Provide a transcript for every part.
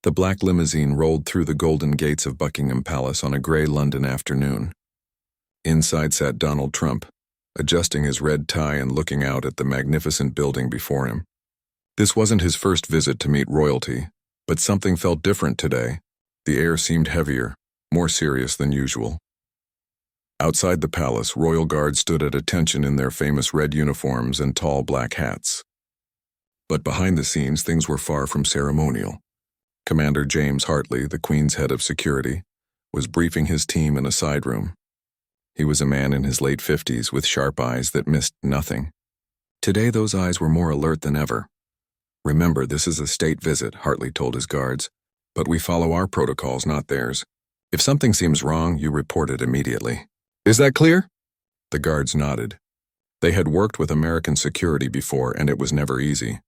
The black limousine rolled through the golden gates of Buckingham Palace on a gray London afternoon. Inside sat Donald Trump, adjusting his red tie and looking out at the magnificent building before him. This wasn't his first visit to meet royalty, but something felt different today. The air seemed heavier, more serious than usual. Outside the palace, royal guards stood at attention in their famous red uniforms and tall black hats. But behind the scenes, things were far from ceremonial. Commander James Hartley, the Queen's head of security, was briefing his team in a side room. He was a man in his late 50s with sharp eyes that missed nothing. Today, those eyes were more alert than ever. "Remember, this is a state visit," Hartley told his guards, "but we follow our protocols, not theirs. If something seems wrong, you report it immediately. Is that clear?" The guards nodded. They had worked with American security before, and it was never easy.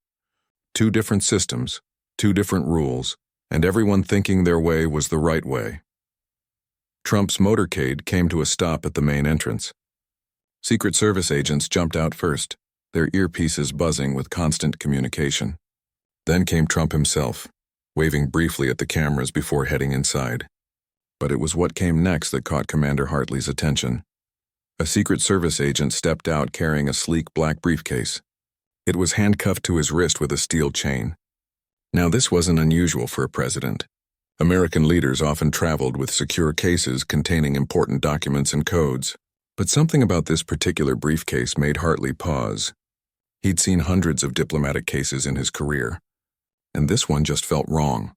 2 different systems, 2 different rules, and everyone thinking their way was the right way. Trump's motorcade came to a stop at the main entrance. Secret Service agents jumped out first, their earpieces buzzing with constant communication. Then came Trump himself, waving briefly at the cameras before heading inside. But it was what came next that caught Commander Hartley's attention. A Secret Service agent stepped out carrying a sleek black briefcase. It was handcuffed to his wrist with a steel chain. Now, this wasn't unusual for a president. American leaders often traveled with secure cases containing important documents and codes. But something about this particular briefcase made Hartley pause. He'd seen hundreds of diplomatic cases in his career, and this one just felt wrong.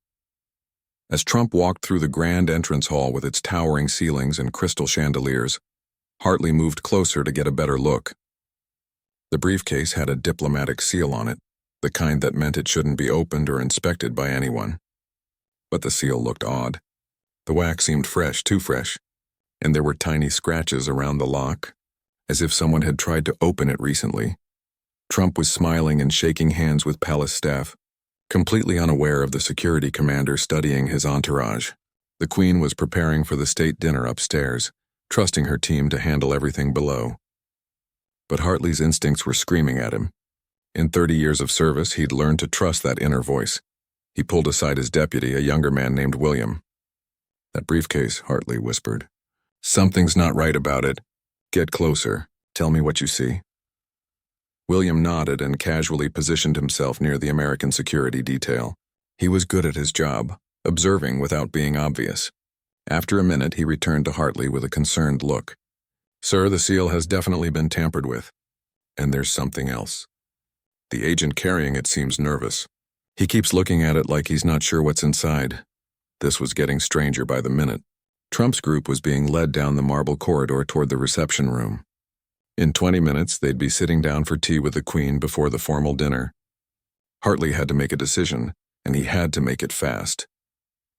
As Trump walked through the grand entrance hall with its towering ceilings and crystal chandeliers, Hartley moved closer to get a better look. The briefcase had a diplomatic seal on it, the kind that meant it shouldn't be opened or inspected by anyone. But the seal looked odd. The wax seemed fresh, too fresh, and there were tiny scratches around the lock, as if someone had tried to open it recently. Trump was smiling and shaking hands with palace staff, completely unaware of the security commander studying his entourage. The Queen was preparing for the state dinner upstairs, trusting her team to handle everything below. But Hartley's instincts were screaming at him. In 30 years of service, he'd learned to trust that inner voice. He pulled aside his deputy, a younger man named William. "That briefcase," Hartley whispered. "Something's not right about it. Get closer. Tell me what you see." William nodded and casually positioned himself near the American security detail. He was good at his job, observing without being obvious. After a minute, he returned to Hartley with a concerned look. "Sir, the seal has definitely been tampered with. And there's something else. The agent carrying it seems nervous. He keeps looking at it like he's not sure what's inside." This was getting stranger by the minute. Trump's group was being led down the marble corridor toward the reception room. In 20 minutes, they'd be sitting down for tea with the Queen before the formal dinner. Hartley had to make a decision, and he had to make it fast.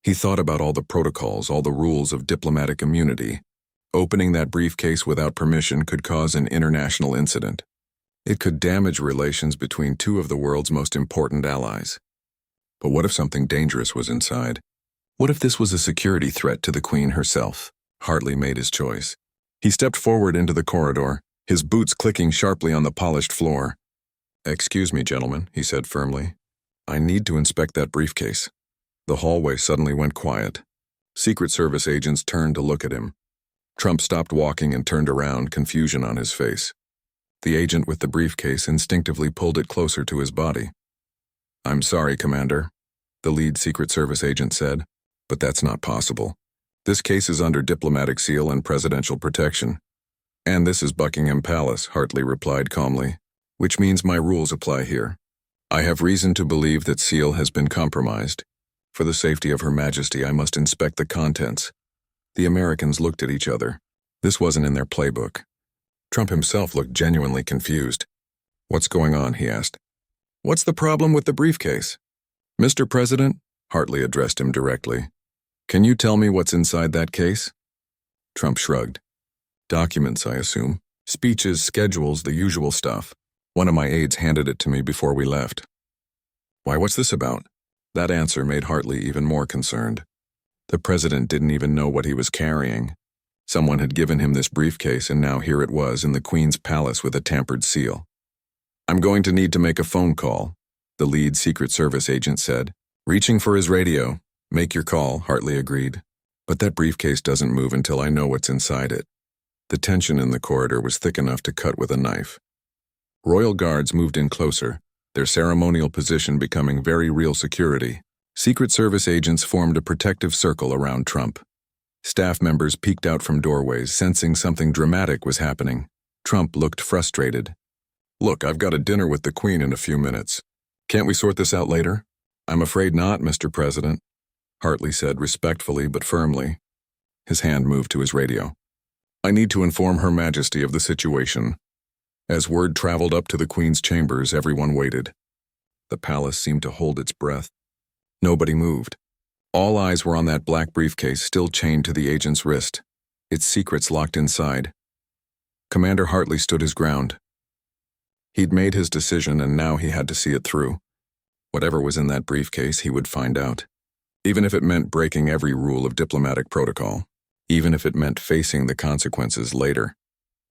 He thought about all the protocols, all the rules of diplomatic immunity. Opening that briefcase without permission could cause an international incident. It could damage relations between 2 of the world's most important allies. But what if something dangerous was inside? What if this was a security threat to the Queen herself? Hartley made his choice. He stepped forward into the corridor, his boots clicking sharply on the polished floor. "Excuse me, gentlemen," he said firmly. "I need to inspect that briefcase." The hallway suddenly went quiet. Secret Service agents turned to look at him. Trump stopped walking and turned around, confusion on his face. The agent with the briefcase instinctively pulled it closer to his body. "I'm sorry, Commander," the lead Secret Service agent said, "but that's not possible. This case is under diplomatic seal and presidential protection." "And this is Buckingham Palace," Hartley replied calmly, "which means my rules apply here. I have reason to believe that seal has been compromised. For the safety of Her Majesty, I must inspect the contents." The Americans looked at each other. This wasn't in their playbook. Trump himself looked genuinely confused. "What's going on?" he asked. "What's the problem with the briefcase?" "Mr. President," Hartley addressed him directly, "can you tell me what's inside that case?" Trump shrugged. "Documents, I assume. Speeches, schedules, the usual stuff. One of my aides handed it to me before we left." "Why, what's this about?" That answer made Hartley even more concerned. The president didn't even know what he was carrying. Someone had given him this briefcase, and now here it was in the Queen's palace with a tampered seal. "I'm going to need to make a phone call," the lead Secret Service agent said, reaching for his radio. Make your call, Hartley agreed. But that briefcase doesn't move until I know what's inside it. The tension in the corridor was thick enough to cut with a knife. Royal guards moved in closer, their ceremonial position becoming very real security. Secret Service agents formed a protective circle around Trump. Staff members peeked out from doorways, sensing something dramatic was happening. Trump looked frustrated. "Look, I've got a dinner with the Queen in a few minutes. Can't we sort this out later?" "I'm afraid not, Mr. President," Hartley said respectfully but firmly. His hand moved to his radio. "I need to inform Her Majesty of the situation." As word traveled up to the Queen's chambers, everyone waited. The palace seemed to hold its breath. Nobody moved. All eyes were on that black briefcase still chained to the agent's wrist, its secrets locked inside. Commander Hartley stood his ground. He'd made his decision and now he had to see it through. Whatever was in that briefcase, he would find out. Even if it meant breaking every rule of diplomatic protocol. Even if it meant facing the consequences later.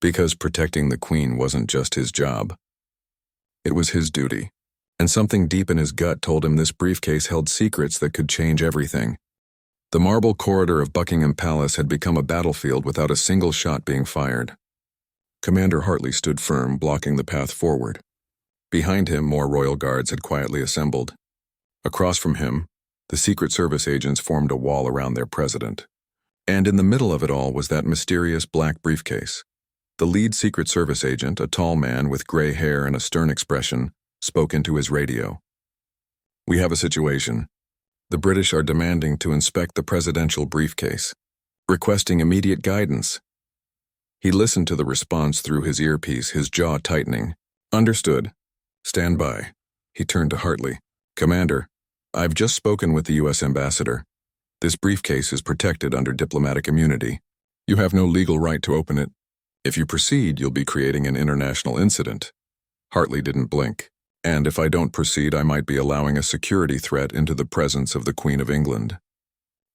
Because protecting the Queen wasn't just his job. It was his duty. And something deep in his gut told him this briefcase held secrets that could change everything. The marble corridor of Buckingham Palace had become a battlefield without a single shot being fired. Commander Hartley stood firm, blocking the path forward. Behind him, more royal guards had quietly assembled. Across from him, the Secret Service agents formed a wall around their president. And in the middle of it all was that mysterious black briefcase. The lead Secret Service agent, a tall man with gray hair and a stern expression, spoke into his radio. "We have a situation. The British are demanding to inspect the presidential briefcase, requesting immediate guidance." He listened to the response through his earpiece, his jaw tightening. "Understood. Stand by." He turned to Hartley. "Commander, I've just spoken with the U.S. ambassador. This briefcase is protected under diplomatic immunity. You have no legal right to open it. If you proceed, you'll be creating an international incident." Hartley didn't blink. "And if I don't proceed, I might be allowing a security threat into the presence of the Queen of England.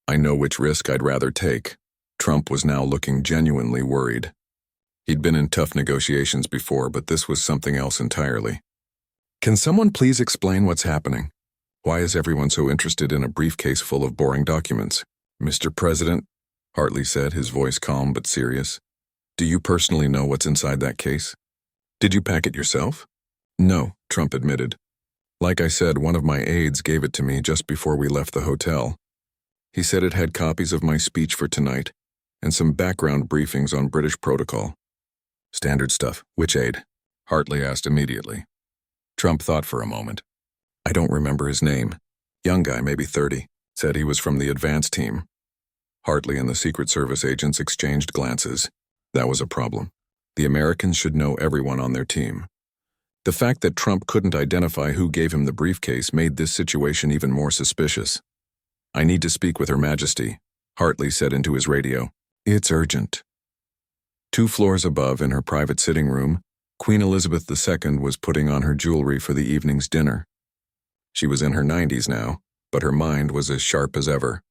I know which risk I'd rather take." Trump was now looking genuinely worried. He'd been in tough negotiations before, but this was something else entirely. "Can someone please explain what's happening? Why is everyone so interested in a briefcase full of boring documents?" "Mr. President," Hartley said, his voice calm but serious, "do you personally know what's inside that case? Did you pack it yourself?" "No," Trump admitted. "Like I said, one of my aides gave it to me just before we left the hotel. He said it had copies of my speech for tonight and some background briefings on British protocol." "Standard stuff. Which aide?" Hartley asked immediately. Trump thought for a moment. "I don't remember his name. Young guy, maybe 30. Said he was from the advance team." Hartley and the Secret Service agents exchanged glances. That was a problem. The Americans should know everyone on their team. The fact that Trump couldn't identify who gave him the briefcase made this situation even more suspicious. "I need to speak with Her Majesty," Hartley said into his radio. "It's urgent." 2 floors above, in her private sitting room, Queen Elizabeth II was putting on her jewelry for the evening's dinner. She was in her 90s now, but her mind was as sharp as ever.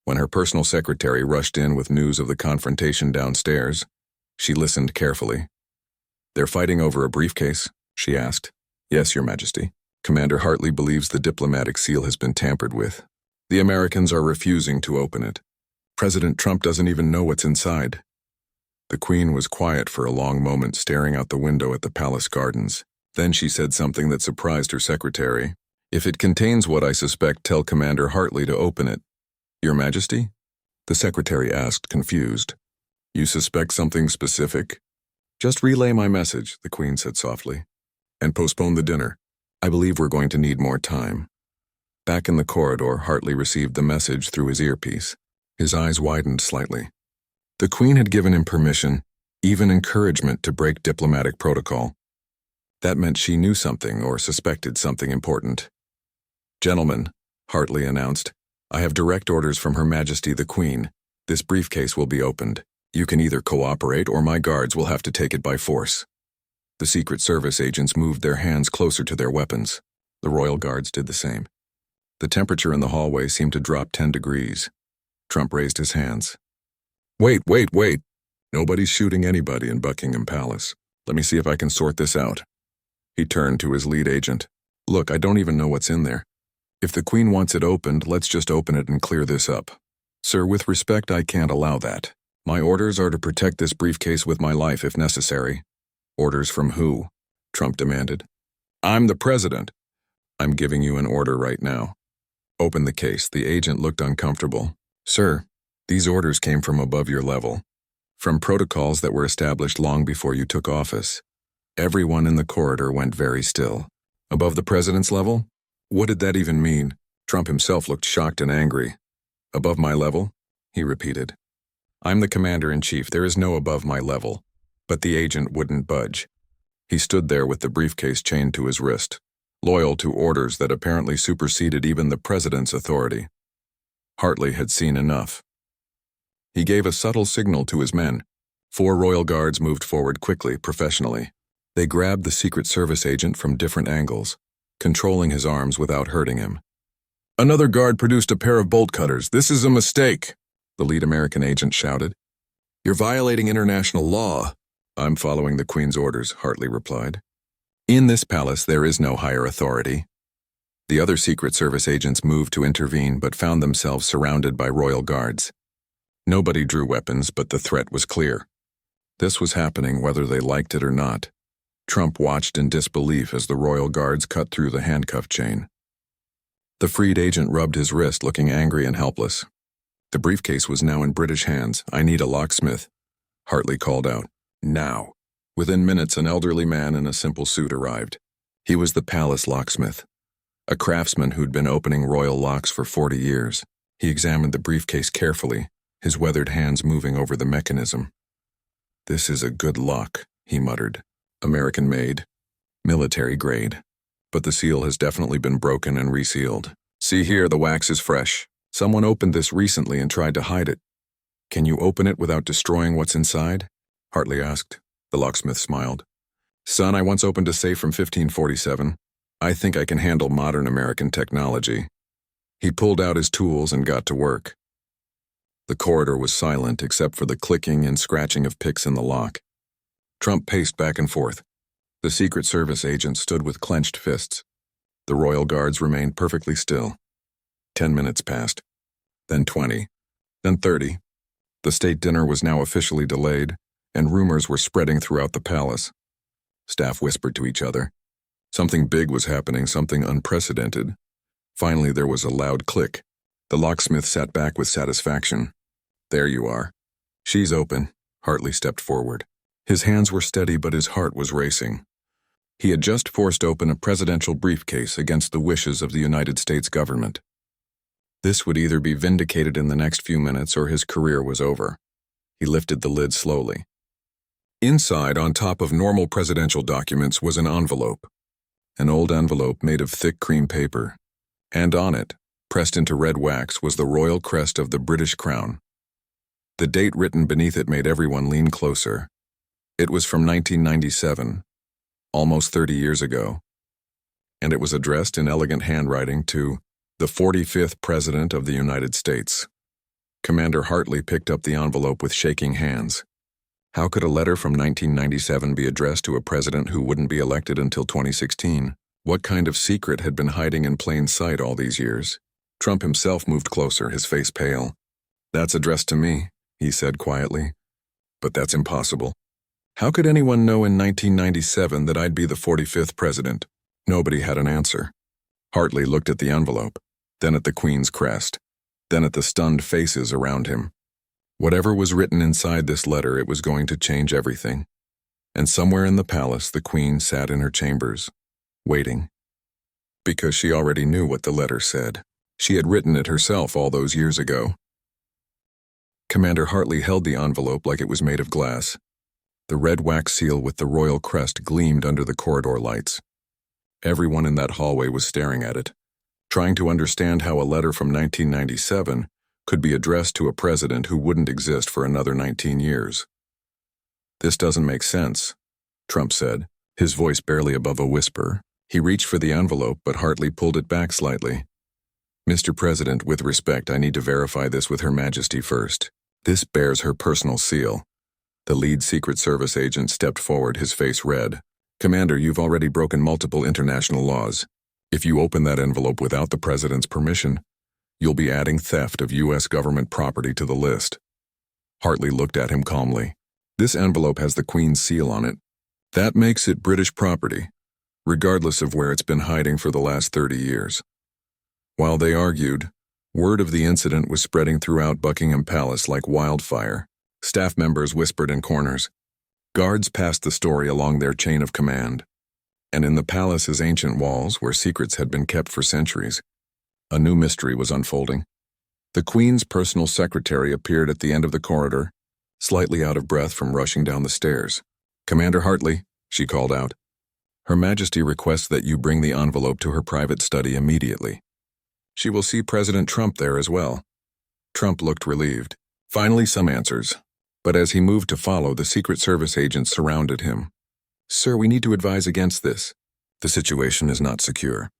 When her personal secretary rushed in with news of the confrontation downstairs, she listened carefully. "They're fighting over a briefcase?" she asked. "Yes, Your Majesty. Commander Hartley believes the diplomatic seal has been tampered with. The Americans are refusing to open it. President Trump doesn't even know what's inside." The Queen was quiet for a long moment, staring out the window at the palace gardens. Then she said something that surprised her secretary. "If it contains what I suspect, tell Commander Hartley to open it." "Your Majesty?" the secretary asked, confused. "You suspect something specific?" "Just relay my message," the Queen said softly. "And postpone the dinner. I believe we're going to need more time." Back in the corridor, Hartley received the message through his earpiece. His eyes widened slightly. The Queen had given him permission, even encouragement, to break diplomatic protocol. That meant she knew something or suspected something important. "Gentlemen," Hartley announced, "I have direct orders from Her Majesty the Queen. This briefcase will be opened. You can either cooperate or my guards will have to take it by force." The Secret Service agents moved their hands closer to their weapons. The royal guards did the same. The temperature in the hallway seemed to drop 10 degrees. Trump raised his hands. Wait. Nobody's shooting anybody in Buckingham Palace. Let me see if I can sort this out." He turned to his lead agent. "Look, I don't even know what's in there. If the Queen wants it opened, let's just open it and clear this up. Sir, with respect, I can't allow that. My orders are to protect this briefcase with my life if necessary. Orders from who? Trump demanded. I'm the president. I'm giving you an order right now. Open the case. The agent looked uncomfortable. Sir, these orders came from above your level. From protocols that were established long before you took office. Everyone in the corridor went very still. Above the president's level? What did that even mean? Trump himself looked shocked and angry. Above my level? He repeated. I'm the commander-in-chief. There is no above my level. But the agent wouldn't budge. He stood there with the briefcase chained to his wrist, loyal to orders that apparently superseded even the president's authority. Hartley had seen enough. He gave a subtle signal to his men. 4 royal guards moved forward quickly, professionally. They grabbed the Secret Service agent from different angles, controlling his arms without hurting him. Another guard produced a pair of bolt cutters. This is a mistake, the lead American agent shouted. You're violating international law. I'm following the Queen's orders, Hartley replied. In this palace, there is no higher authority. The other Secret Service agents moved to intervene but found themselves surrounded by royal guards. Nobody drew weapons, but the threat was clear. This was happening whether they liked it or not. Trump watched in disbelief as the royal guards cut through the handcuff chain. The freed agent rubbed his wrist, looking angry and helpless. The briefcase was now in British hands. I need a locksmith, Hartley called out. Now. Within minutes, an elderly man in a simple suit arrived. He was the palace locksmith, a craftsman who'd been opening royal locks for 40 years. He examined the briefcase carefully, his weathered hands moving over the mechanism. This is a good lock, he muttered. American-made, military grade. But the seal has definitely been broken and resealed. See here, the wax is fresh. Someone opened this recently and tried to hide it. Can you open it without destroying what's inside? Hartley asked. The locksmith smiled. Son, I once opened a safe from 1547. I think I can handle modern American technology. He pulled out his tools and got to work. The corridor was silent except for the clicking and scratching of picks in the lock. Trump paced back and forth. The Secret Service agent stood with clenched fists. The royal guards remained perfectly still. 10 minutes passed. Then 20. Then 30. The state dinner was now officially delayed, and rumors were spreading throughout the palace. Staff whispered to each other. Something big was happening, something unprecedented. Finally, there was a loud click. The locksmith sat back with satisfaction. There you are. She's open. Hartley stepped forward. His hands were steady, but his heart was racing. He had just forced open a presidential briefcase against the wishes of the United States government. This would either be vindicated in the next few minutes or his career was over. He lifted the lid slowly. Inside, on top of normal presidential documents, was an envelope. An old envelope made of thick cream paper. And on it, pressed into red wax, was the royal crest of the British crown. The date written beneath it made everyone lean closer. It was from 1997, almost 30 years ago, and it was addressed in elegant handwriting to the 45th President of the United States. Commander Hartley picked up the envelope with shaking hands. How could a letter from 1997 be addressed to a president who wouldn't be elected until 2016? What kind of secret had been hiding in plain sight all these years? Trump himself moved closer, his face pale. That's addressed to me, he said quietly. But that's impossible. How could anyone know in 1997 that I'd be the 45th president? Nobody had an answer. Hartley looked at the envelope, then at the Queen's crest, then at the stunned faces around him. Whatever was written inside this letter, it was going to change everything. And somewhere in the palace, the Queen sat in her chambers, waiting. Because she already knew what the letter said. She had written it herself all those years ago. Commander Hartley held the envelope like it was made of glass. The red wax seal with the royal crest gleamed under the corridor lights. Everyone in that hallway was staring at it, trying to understand how a letter from 1997 could be addressed to a president who wouldn't exist for another 19 years. This doesn't make sense, Trump said, his voice barely above a whisper. He reached for the envelope, but Hartley pulled it back slightly. Mr. President, with respect, I need to verify this with Her Majesty first. This bears her personal seal. The lead Secret Service agent stepped forward, his face red. Commander, you've already broken multiple international laws. If you open that envelope without the president's permission, you'll be adding theft of U.S. government property to the list. Hartley looked at him calmly. This envelope has the Queen's seal on it. That makes it British property, regardless of where it's been hiding for the last 30 years. While they argued, word of the incident was spreading throughout Buckingham Palace like wildfire. Staff members whispered in corners. Guards passed the story along their chain of command. And in the palace's ancient walls, where secrets had been kept for centuries, a new mystery was unfolding. The Queen's personal secretary appeared at the end of the corridor, slightly out of breath from rushing down the stairs. "Commander Hartley," she called out. "Her Majesty requests that you bring the envelope to her private study immediately. She will see President Trump there as well." Trump looked relieved. Finally, some answers. But as he moved to follow, the Secret Service agents surrounded him. "Sir, we need to advise against this. The situation is not secure."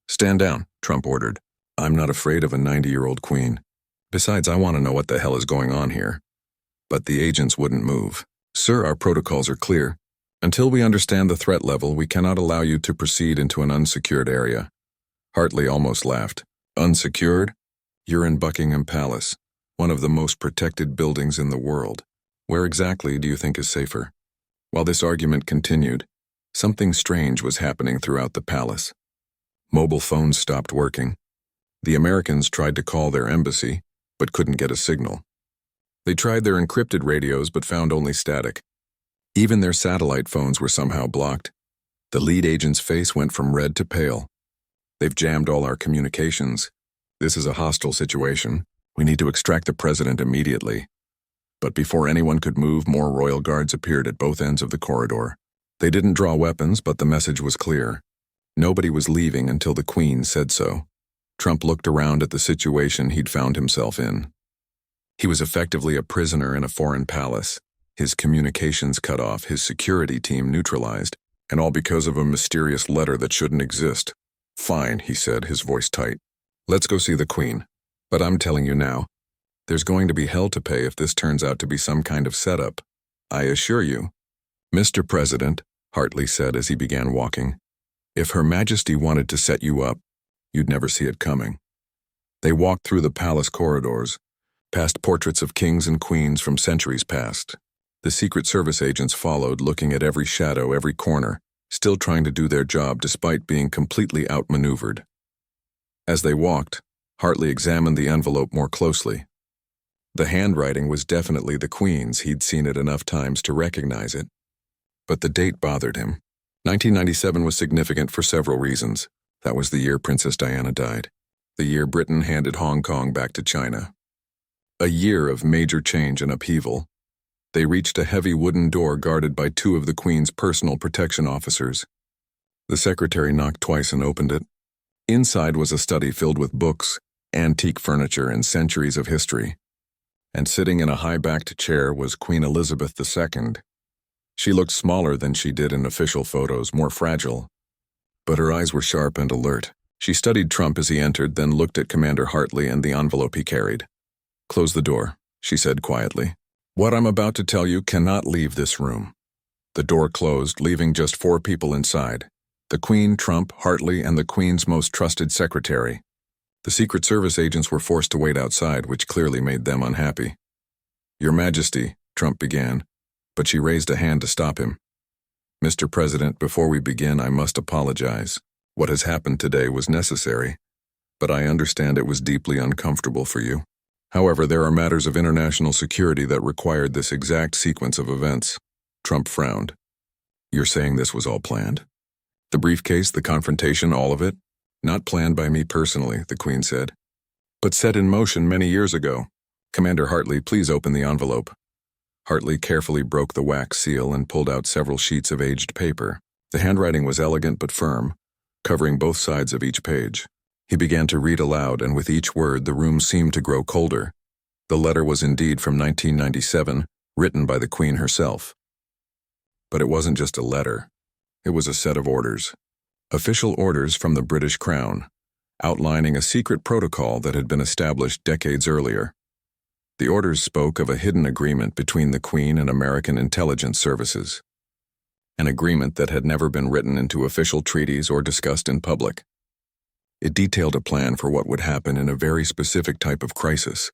"Stand down," Trump ordered. "I'm not afraid of a 90-year-old queen. Besides, I want to know what the hell is going on here." But the agents wouldn't move. "Sir, our protocols are clear. Until we understand the threat level, we cannot allow you to proceed into an unsecured area." Hartley almost laughed. "Unsecured? You're in Buckingham Palace, one of the most protected buildings in the world. Where exactly do you think is safer?" While this argument continued, something strange was happening throughout the palace. Mobile phones stopped working. The Americans tried to call their embassy, but couldn't get a signal. They tried their encrypted radios but found only static. Even their satellite phones were somehow blocked. The lead agent's face went from red to pale. "They've jammed all our communications. This is a hostile situation. We need to extract the president immediately." But before anyone could move, more royal guards appeared at both ends of the corridor. They didn't draw weapons, but the message was clear. Nobody was leaving until the Queen said so. Trump looked around at the situation he'd found himself in. He was effectively a prisoner in a foreign palace, his communications cut off, his security team neutralized, and all because of a mysterious letter that shouldn't exist. "Fine," he said, his voice tight. "Let's go see the Queen. But I'm telling you now, there's going to be hell to pay if this turns out to be some kind of setup. I assure you." "Mr. President," Hartley said as he began walking, "if Her Majesty wanted to set you up, you'd never see it coming." They walked through the palace corridors, past portraits of kings and queens from centuries past. The Secret Service agents followed, looking at every shadow, every corner, still trying to do their job despite being completely outmaneuvered. As they walked, Hartley examined the envelope more closely. The handwriting was definitely the Queen's. He'd seen it enough times to recognize it. But the date bothered him. 1997 was significant for several reasons. That was the year Princess Diana died. The year Britain handed Hong Kong back to China. A year of major change and upheaval. They reached a heavy wooden door guarded by two of the Queen's personal protection officers. The secretary knocked twice and opened it. Inside was a study filled with books, antique furniture, and centuries of history. And sitting in a high-backed chair was Queen Elizabeth II. She looked smaller than she did in official photos, more fragile. But her eyes were sharp and alert. She studied Trump as he entered, then looked at Commander Hartley and the envelope he carried. "Close the door," she said quietly. "What I'm about to tell you cannot leave this room." The door closed, leaving just 4 people inside: the Queen, Trump, Hartley, and the Queen's most trusted secretary. The Secret Service agents were forced to wait outside, which clearly made them unhappy. "Your Majesty," Trump began, but she raised a hand to stop him. "Mr. President, before we begin, I must apologize. What has happened today was necessary, but I understand it was deeply uncomfortable for you. However, there are matters of international security that required this exact sequence of events." Trump frowned. "You're saying this was all planned? The briefcase, the confrontation, all of it?" "Not planned by me personally," the Queen said, "but set in motion many years ago. Commander Hartley, please open the envelope." Hartley carefully broke the wax seal and pulled out several sheets of aged paper. The handwriting was elegant but firm, covering both sides of each page. He began to read aloud, and with each word the room seemed to grow colder. The letter was indeed from 1997, written by the Queen herself. But it wasn't just a letter. It was a set of orders. Official orders from the British Crown, outlining a secret protocol that had been established decades earlier. The orders spoke of a hidden agreement between the Queen and American intelligence services. An agreement that had never been written into official treaties or discussed in public. It detailed a plan for what would happen in a very specific type of crisis,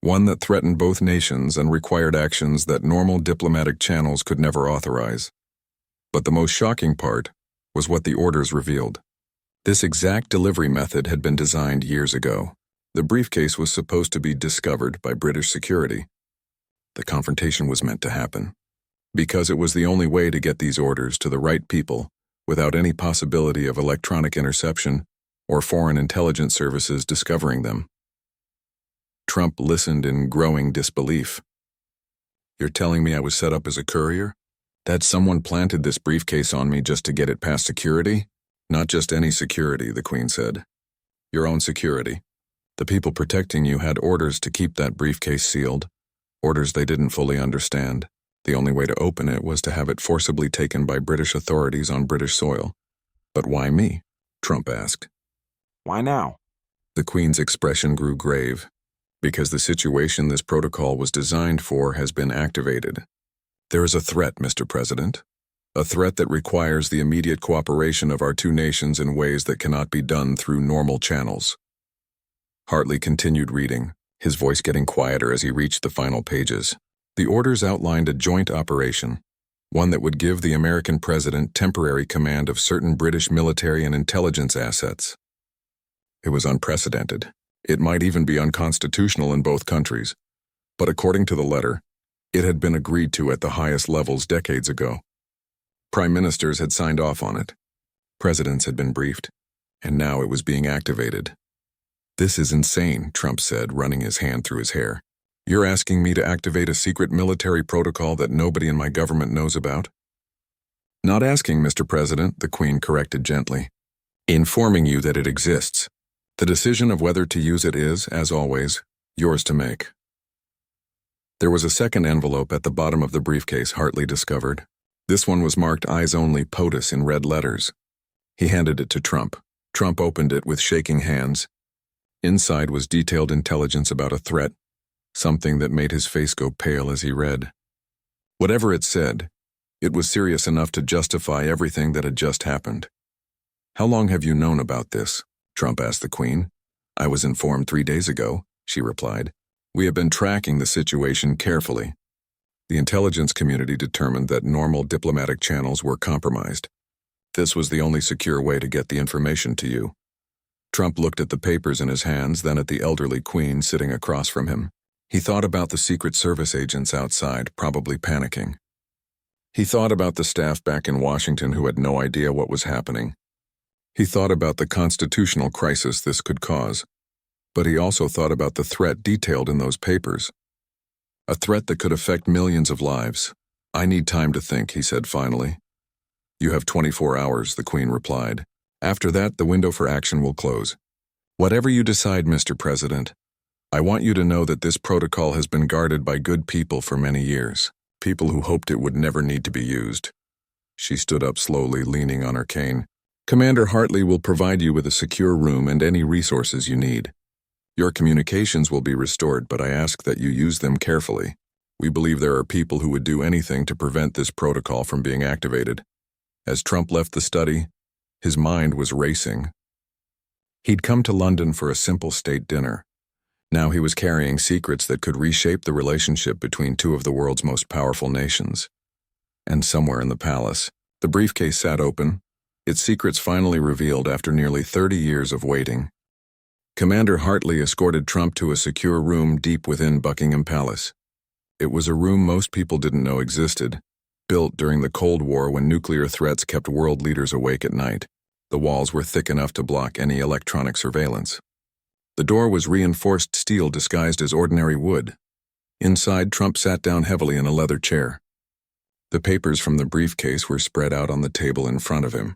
one that threatened both nations and required actions that normal diplomatic channels could never authorize. But the most shocking part was what the orders revealed. This exact delivery method had been designed years ago. The briefcase was supposed to be discovered by British security. The confrontation was meant to happen, because it was the only way to get these orders to the right people without any possibility of electronic interception or foreign intelligence services discovering them. Trump listened in growing disbelief. "You're telling me I was set up as a courier? That someone planted this briefcase on me just to get it past security?" "Not just any security," the Queen said. "Your own security. The people protecting you had orders to keep that briefcase sealed, orders they didn't fully understand. The only way to open it was to have it forcibly taken by British authorities on British soil." "But why me?" Trump asked. "Why now?" The Queen's expression grew grave. "Because the situation this protocol was designed for has been activated. There is a threat, Mr. President. A threat that requires the immediate cooperation of our two nations in ways that cannot be done through normal channels." Hartley continued reading, his voice getting quieter as he reached the final pages. The orders outlined a joint operation, one that would give the American president temporary command of certain British military and intelligence assets. It was unprecedented. It might even be unconstitutional in both countries. But according to the letter, it had been agreed to at the highest levels decades ago. Prime ministers had signed off on it. Presidents had been briefed, and now it was being activated. "This is insane," Trump said, running his hand through his hair. "You're asking me to activate a secret military protocol that nobody in my government knows about?" "Not asking, Mr. President," the Queen corrected gently. "Informing you that it exists. The decision of whether to use it is, as always, yours to make." There was a second envelope at the bottom of the briefcase, Hartley discovered. This one was marked "Eyes Only POTUS" in red letters. He handed it to Trump. Trump opened it with shaking hands. Inside was detailed intelligence about a threat, something that made his face go pale as he read. Whatever it said, it was serious enough to justify everything that had just happened. "How long have you known about this?" Trump asked the Queen. "I was informed 3 days ago," she replied. "We have been tracking the situation carefully. The intelligence community determined that normal diplomatic channels were compromised. This was the only secure way to get the information to you." Trump looked at the papers in his hands, then at the elderly Queen sitting across from him. He thought about the Secret Service agents outside, probably panicking. He thought about the staff back in Washington who had no idea what was happening. He thought about the constitutional crisis this could cause. But he also thought about the threat detailed in those papers. A threat that could affect millions of lives. "I need time to think," he said finally. "You have 24 hours, the Queen replied. "After that, the window for action will close. Whatever you decide, Mr. President, I want you to know that this protocol has been guarded by good people for many years, people who hoped it would never need to be used." She stood up slowly, leaning on her cane. "Commander Hartley will provide you with a secure room and any resources you need. Your communications will be restored, but I ask that you use them carefully. We believe there are people who would do anything to prevent this protocol from being activated." As Trump left the study, his mind was racing. He'd come to London for a simple state dinner. Now he was carrying secrets that could reshape the relationship between two of the world's most powerful nations. And somewhere in the palace, the briefcase sat open, its secrets finally revealed after nearly 30 years of waiting. Commander Hartley escorted Trump to a secure room deep within Buckingham Palace. It was a room most people didn't know existed, built during the Cold War when nuclear threats kept world leaders awake at night. The walls were thick enough to block any electronic surveillance. The door was reinforced steel disguised as ordinary wood. Inside, Trump sat down heavily in a leather chair. The papers from the briefcase were spread out on the table in front of him.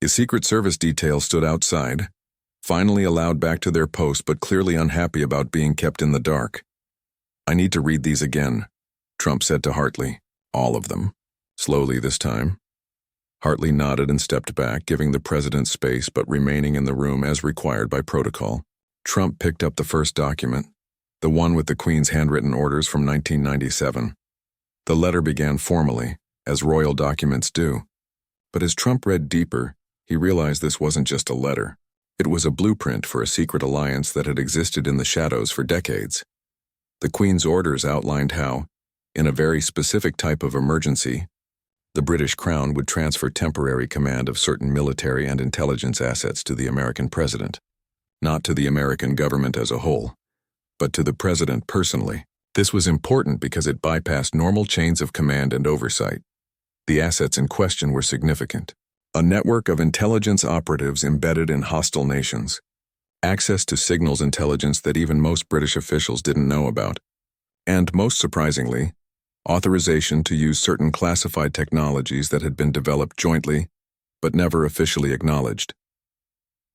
His Secret Service detail stood outside, finally allowed back to their post but clearly unhappy about being kept in the dark. "I need to read these again," Trump said to Hartley. "All of them. Slowly this time." Hartley nodded and stepped back, giving the president space but remaining in the room as required by protocol. Trump picked up the first document, the one with the Queen's handwritten orders from 1997. The letter began formally, as royal documents do. But as Trump read deeper, he realized this wasn't just a letter. It was a blueprint for a secret alliance that had existed in the shadows for decades. The Queen's orders outlined how, in a very specific type of emergency, the British Crown would transfer temporary command of certain military and intelligence assets to the American president, not to the American government as a whole, but to the president personally. This was important because it bypassed normal chains of command and oversight. The assets in question were significant. A network of intelligence operatives embedded in hostile nations, access to signals intelligence that even most British officials didn't know about, and, most surprisingly, authorization to use certain classified technologies that had been developed jointly but never officially acknowledged.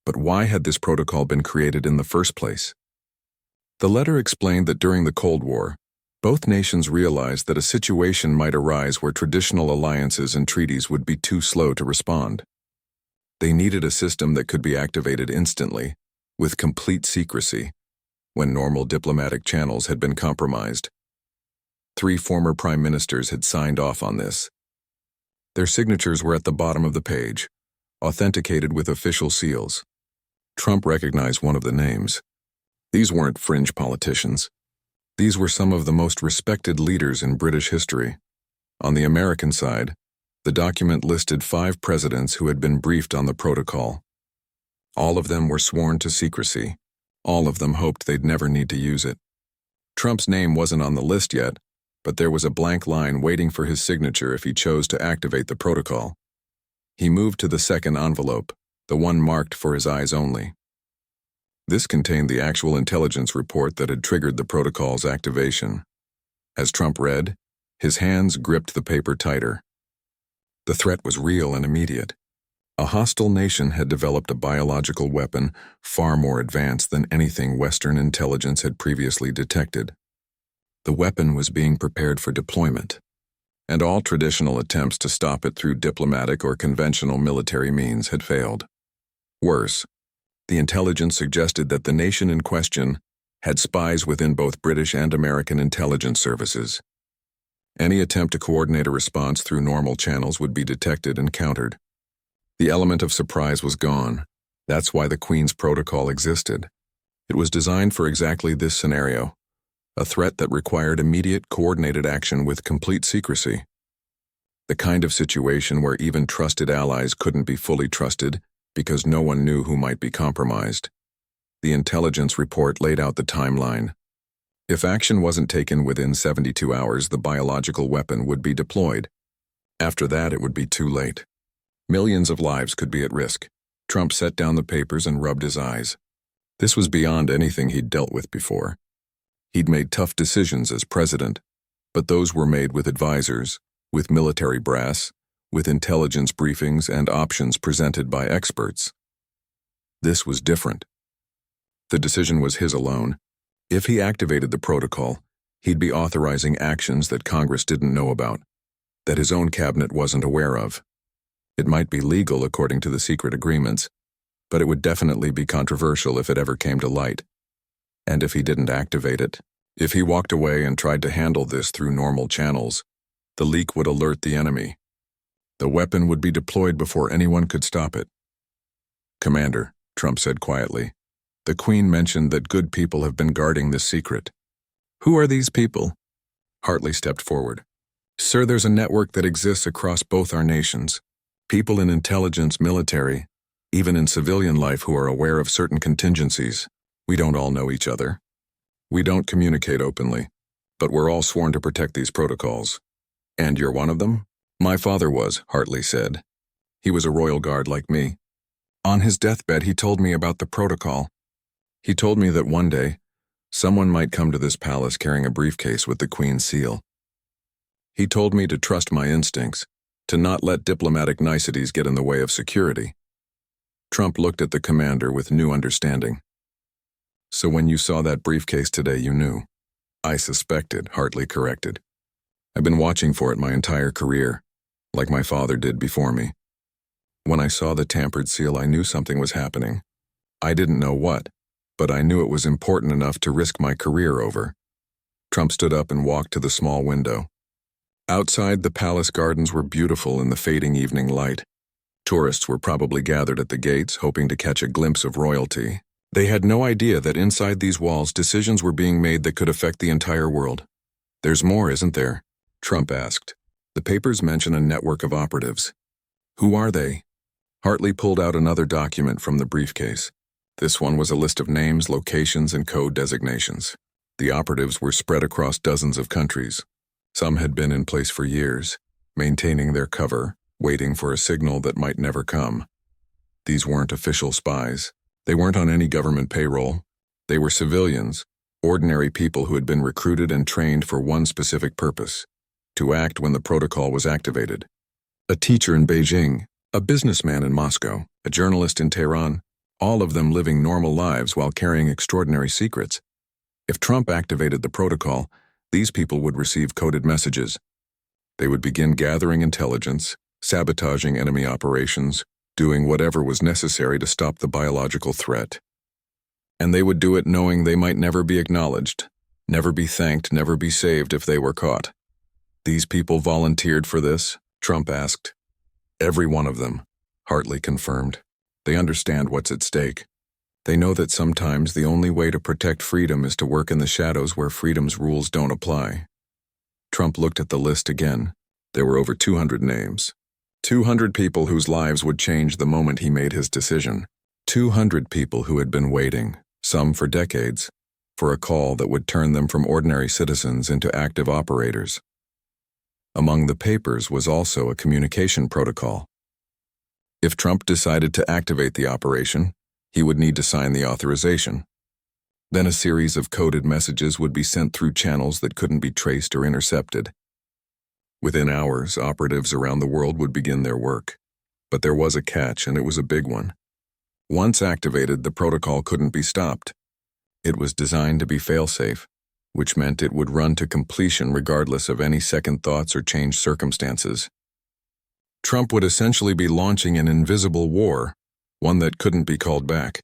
But why had this protocol been created in the first place? The letter explained that during the Cold War, both nations realized that a situation might arise where traditional alliances and treaties would be too slow to respond. They needed a system that could be activated instantly, with complete secrecy, when normal diplomatic channels had been compromised. 3 former prime ministers had signed off on this. Their signatures were at the bottom of the page, authenticated with official seals. Trump recognized one of the names. These weren't fringe politicians. These were some of the most respected leaders in British history. On the American side, the document listed 5 presidents who had been briefed on the protocol. All of them were sworn to secrecy. All of them hoped they'd never need to use it. Trump's name wasn't on the list yet, but there was a blank line waiting for his signature if he chose to activate the protocol. He moved to the second envelope, the one marked for his eyes only. This contained the actual intelligence report that had triggered the protocol's activation. As Trump read, his hands gripped the paper tighter. The threat was real and immediate. A hostile nation had developed a biological weapon far more advanced than anything Western intelligence had previously detected. The weapon was being prepared for deployment, and all traditional attempts to stop it through diplomatic or conventional military means had failed. Worse, the intelligence suggested that the nation in question had spies within both British and American intelligence services. Any attempt to coordinate a response through normal channels would be detected and countered. The element of surprise was gone. That's why the Queen's protocol existed. It was designed for exactly this scenario, a threat that required immediate coordinated action with complete secrecy. The kind of situation where even trusted allies couldn't be fully trusted because no one knew who might be compromised. The intelligence report laid out the timeline. If action wasn't taken within 72 hours, the biological weapon would be deployed. After that, it would be too late. Millions of lives could be at risk. Trump set down the papers and rubbed his eyes. This was beyond anything he'd dealt with before. He'd made tough decisions as president, but those were made with advisors, with military brass, with intelligence briefings and options presented by experts. This was different. The decision was his alone. If he activated the protocol, he'd be authorizing actions that Congress didn't know about, that his own cabinet wasn't aware of. It might be legal according to the secret agreements, but it would definitely be controversial if it ever came to light. And if he didn't activate it, if he walked away and tried to handle this through normal channels, the leak would alert the enemy. The weapon would be deployed before anyone could stop it. "Commander," Trump said quietly, "the Queen mentioned that good people have been guarding this secret." "Who are these people?" Hartley stepped forward. "Sir, there's a network that exists across both our nations. People in intelligence, military, even in civilian life who are aware of certain contingencies. We don't all know each other. We don't communicate openly, but we're all sworn to protect these protocols. And you're one of them?" "My father was," Hartley said. "He was a royal guard like me. On his deathbed, he told me about the protocol. He told me that one day, someone might come to this palace carrying a briefcase with the Queen's seal. He told me to trust my instincts, to not let diplomatic niceties get in the way of security." Trump looked at the commander with new understanding. "So when you saw that briefcase today, you knew?" "I suspected," Hartley corrected. "I've been watching for it my entire career, like my father did before me. When I saw the tampered seal, I knew something was happening. I didn't know what, but I knew it was important enough to risk my career over." Trump stood up and walked to the small window. Outside, the palace gardens were beautiful in the fading evening light. Tourists were probably gathered at the gates, hoping to catch a glimpse of royalty. They had no idea that inside these walls decisions were being made that could affect the entire world. "There's more, isn't there?" Trump asked. "The papers mention a network of operatives. Who are they?" Hartley pulled out another document from the briefcase. This one was a list of names, locations, and code designations. The operatives were spread across dozens of countries. Some had been in place for years, maintaining their cover, waiting for a signal that might never come. These weren't official spies. They weren't on any government payroll. They were civilians, ordinary people who had been recruited and trained for one specific purpose: to act when the protocol was activated. A teacher in Beijing, a businessman in Moscow, a journalist in Tehran, all of them living normal lives while carrying extraordinary secrets. If Trump activated the protocol, these people would receive coded messages. They would begin gathering intelligence, sabotaging enemy operations, doing whatever was necessary to stop the biological threat. And they would do it knowing they might never be acknowledged, never be thanked, never be saved if they were caught. "These people volunteered for this?" Trump asked. "Every one of them," Hartley confirmed. "They understand what's at stake. They know that sometimes the only way to protect freedom is to work in the shadows where freedom's rules don't apply." Trump looked at the list again. There were over 200 names. 200 people whose lives would change the moment he made his decision. 200 people who had been waiting, some for decades, for a call that would turn them from ordinary citizens into active operators. Among the papers was also a communication protocol. If Trump decided to activate the operation, he would need to sign the authorization. Then a series of coded messages would be sent through channels that couldn't be traced or intercepted. Within hours, operatives around the world would begin their work. But there was a catch, and it was a big one. Once activated, the protocol couldn't be stopped. It was designed to be fail-safe, which meant it would run to completion regardless of any second thoughts or changed circumstances. Trump would essentially be launching an invisible war, one that couldn't be called back.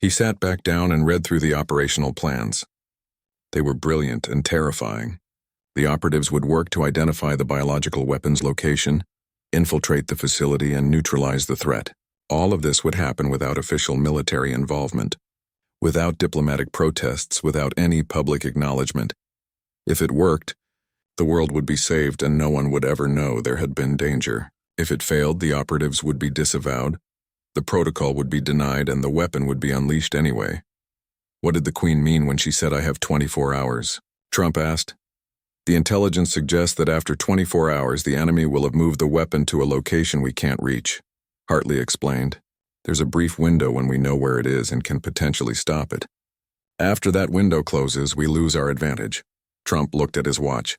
He sat back down and read through the operational plans. They were brilliant and terrifying. The operatives would work to identify the biological weapon's location, infiltrate the facility, and neutralize the threat. All of this would happen without official military involvement, without diplomatic protests, without any public acknowledgement. If it worked, the world would be saved and no one would ever know there had been danger. If it failed, the operatives would be disavowed, the protocol would be denied, and the weapon would be unleashed anyway. "What did the Queen mean when she said I have 24 hours? Trump asked. "The intelligence suggests that after 24 hours, the enemy will have moved the weapon to a location we can't reach," Hartley explained. "There's a brief window when we know where it is and can potentially stop it. After that window closes, we lose our advantage." Trump looked at his watch.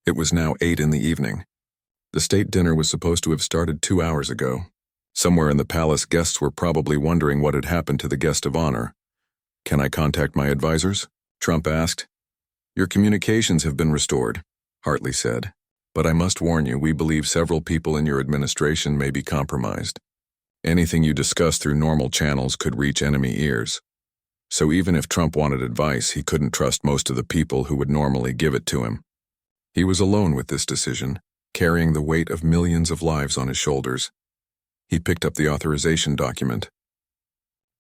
It was now 8 in the evening. The state dinner was supposed to have started 2 hours ago. Somewhere in the palace, guests were probably wondering what had happened to the guest of honor. "Can I contact my advisors?" Trump asked. "Your communications have been restored," Hartley said. "But I must warn you, we believe several people in your administration may be compromised. Anything you discuss through normal channels could reach enemy ears. So even if Trump wanted advice, he couldn't trust most of the people who would normally give it to him." He was alone with this decision, carrying the weight of millions of lives on his shoulders. He picked up the authorization document.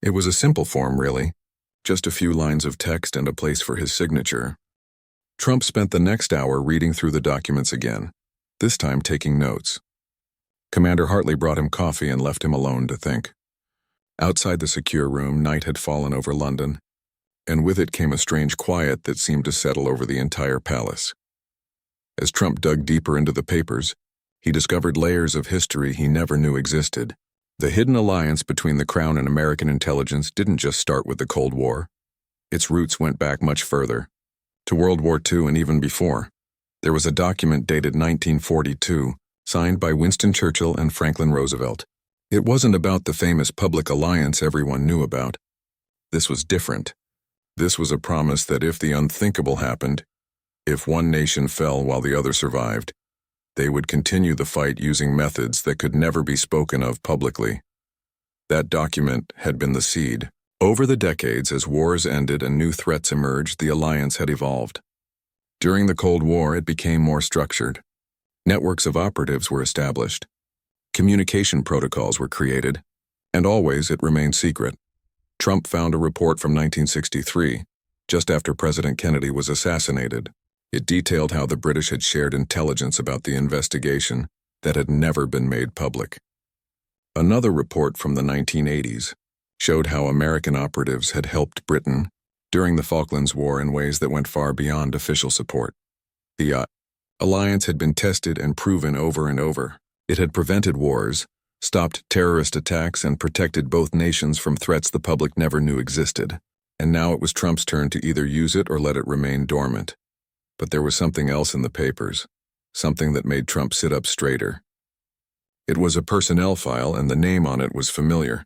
It was a simple form, really. Just a few lines of text and a place for his signature. Trump spent the next hour reading through the documents again, this time taking notes. Commander Hartley brought him coffee and left him alone to think. Outside the secure room, night had fallen over London, and with it came a strange quiet that seemed to settle over the entire palace. As Trump dug deeper into the papers, he discovered layers of history he never knew existed. The hidden alliance between the Crown and American intelligence didn't just start with the Cold War. Its roots went back much further, to World War II and even before. There was a document dated 1942, signed by Winston Churchill and Franklin Roosevelt. It wasn't about the famous public alliance everyone knew about. This was different. This was a promise that if the unthinkable happened, if one nation fell while the other survived, they would continue the fight using methods that could never be spoken of publicly. That document had been the seed. Over the decades, as wars ended and new threats emerged, the alliance had evolved. During the Cold War, it became more structured. Networks of operatives were established. Communication protocols were created, and always it remained secret. Trump found a report from 1963, just after President Kennedy was assassinated. It detailed how the British had shared intelligence about the investigation that had never been made public. Another report from the 1980s showed how American operatives had helped Britain during the Falklands War in ways that went far beyond official support. The alliance had been tested and proven over and over. It had prevented wars, stopped terrorist attacks, and protected both nations from threats the public never knew existed. And now it was Trump's turn to either use it or let it remain dormant. But there was something else in the papers, something that made Trump sit up straighter. It was a personnel file, and the name on it was familiar.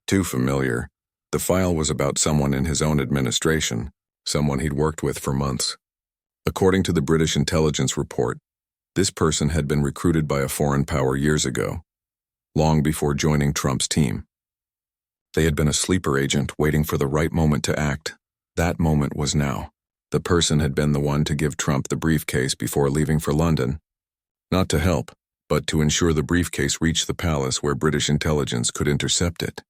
Too familiar. The file was about someone in his own administration, someone he'd worked with for months. According to the British intelligence report, this person had been recruited by a foreign power years ago, long before joining Trump's team. They had been a sleeper agent waiting for the right moment to act. That moment was now. The person had been the one to give Trump the briefcase before leaving for London. Not to help, but to ensure the briefcase reached the palace where British intelligence could intercept it.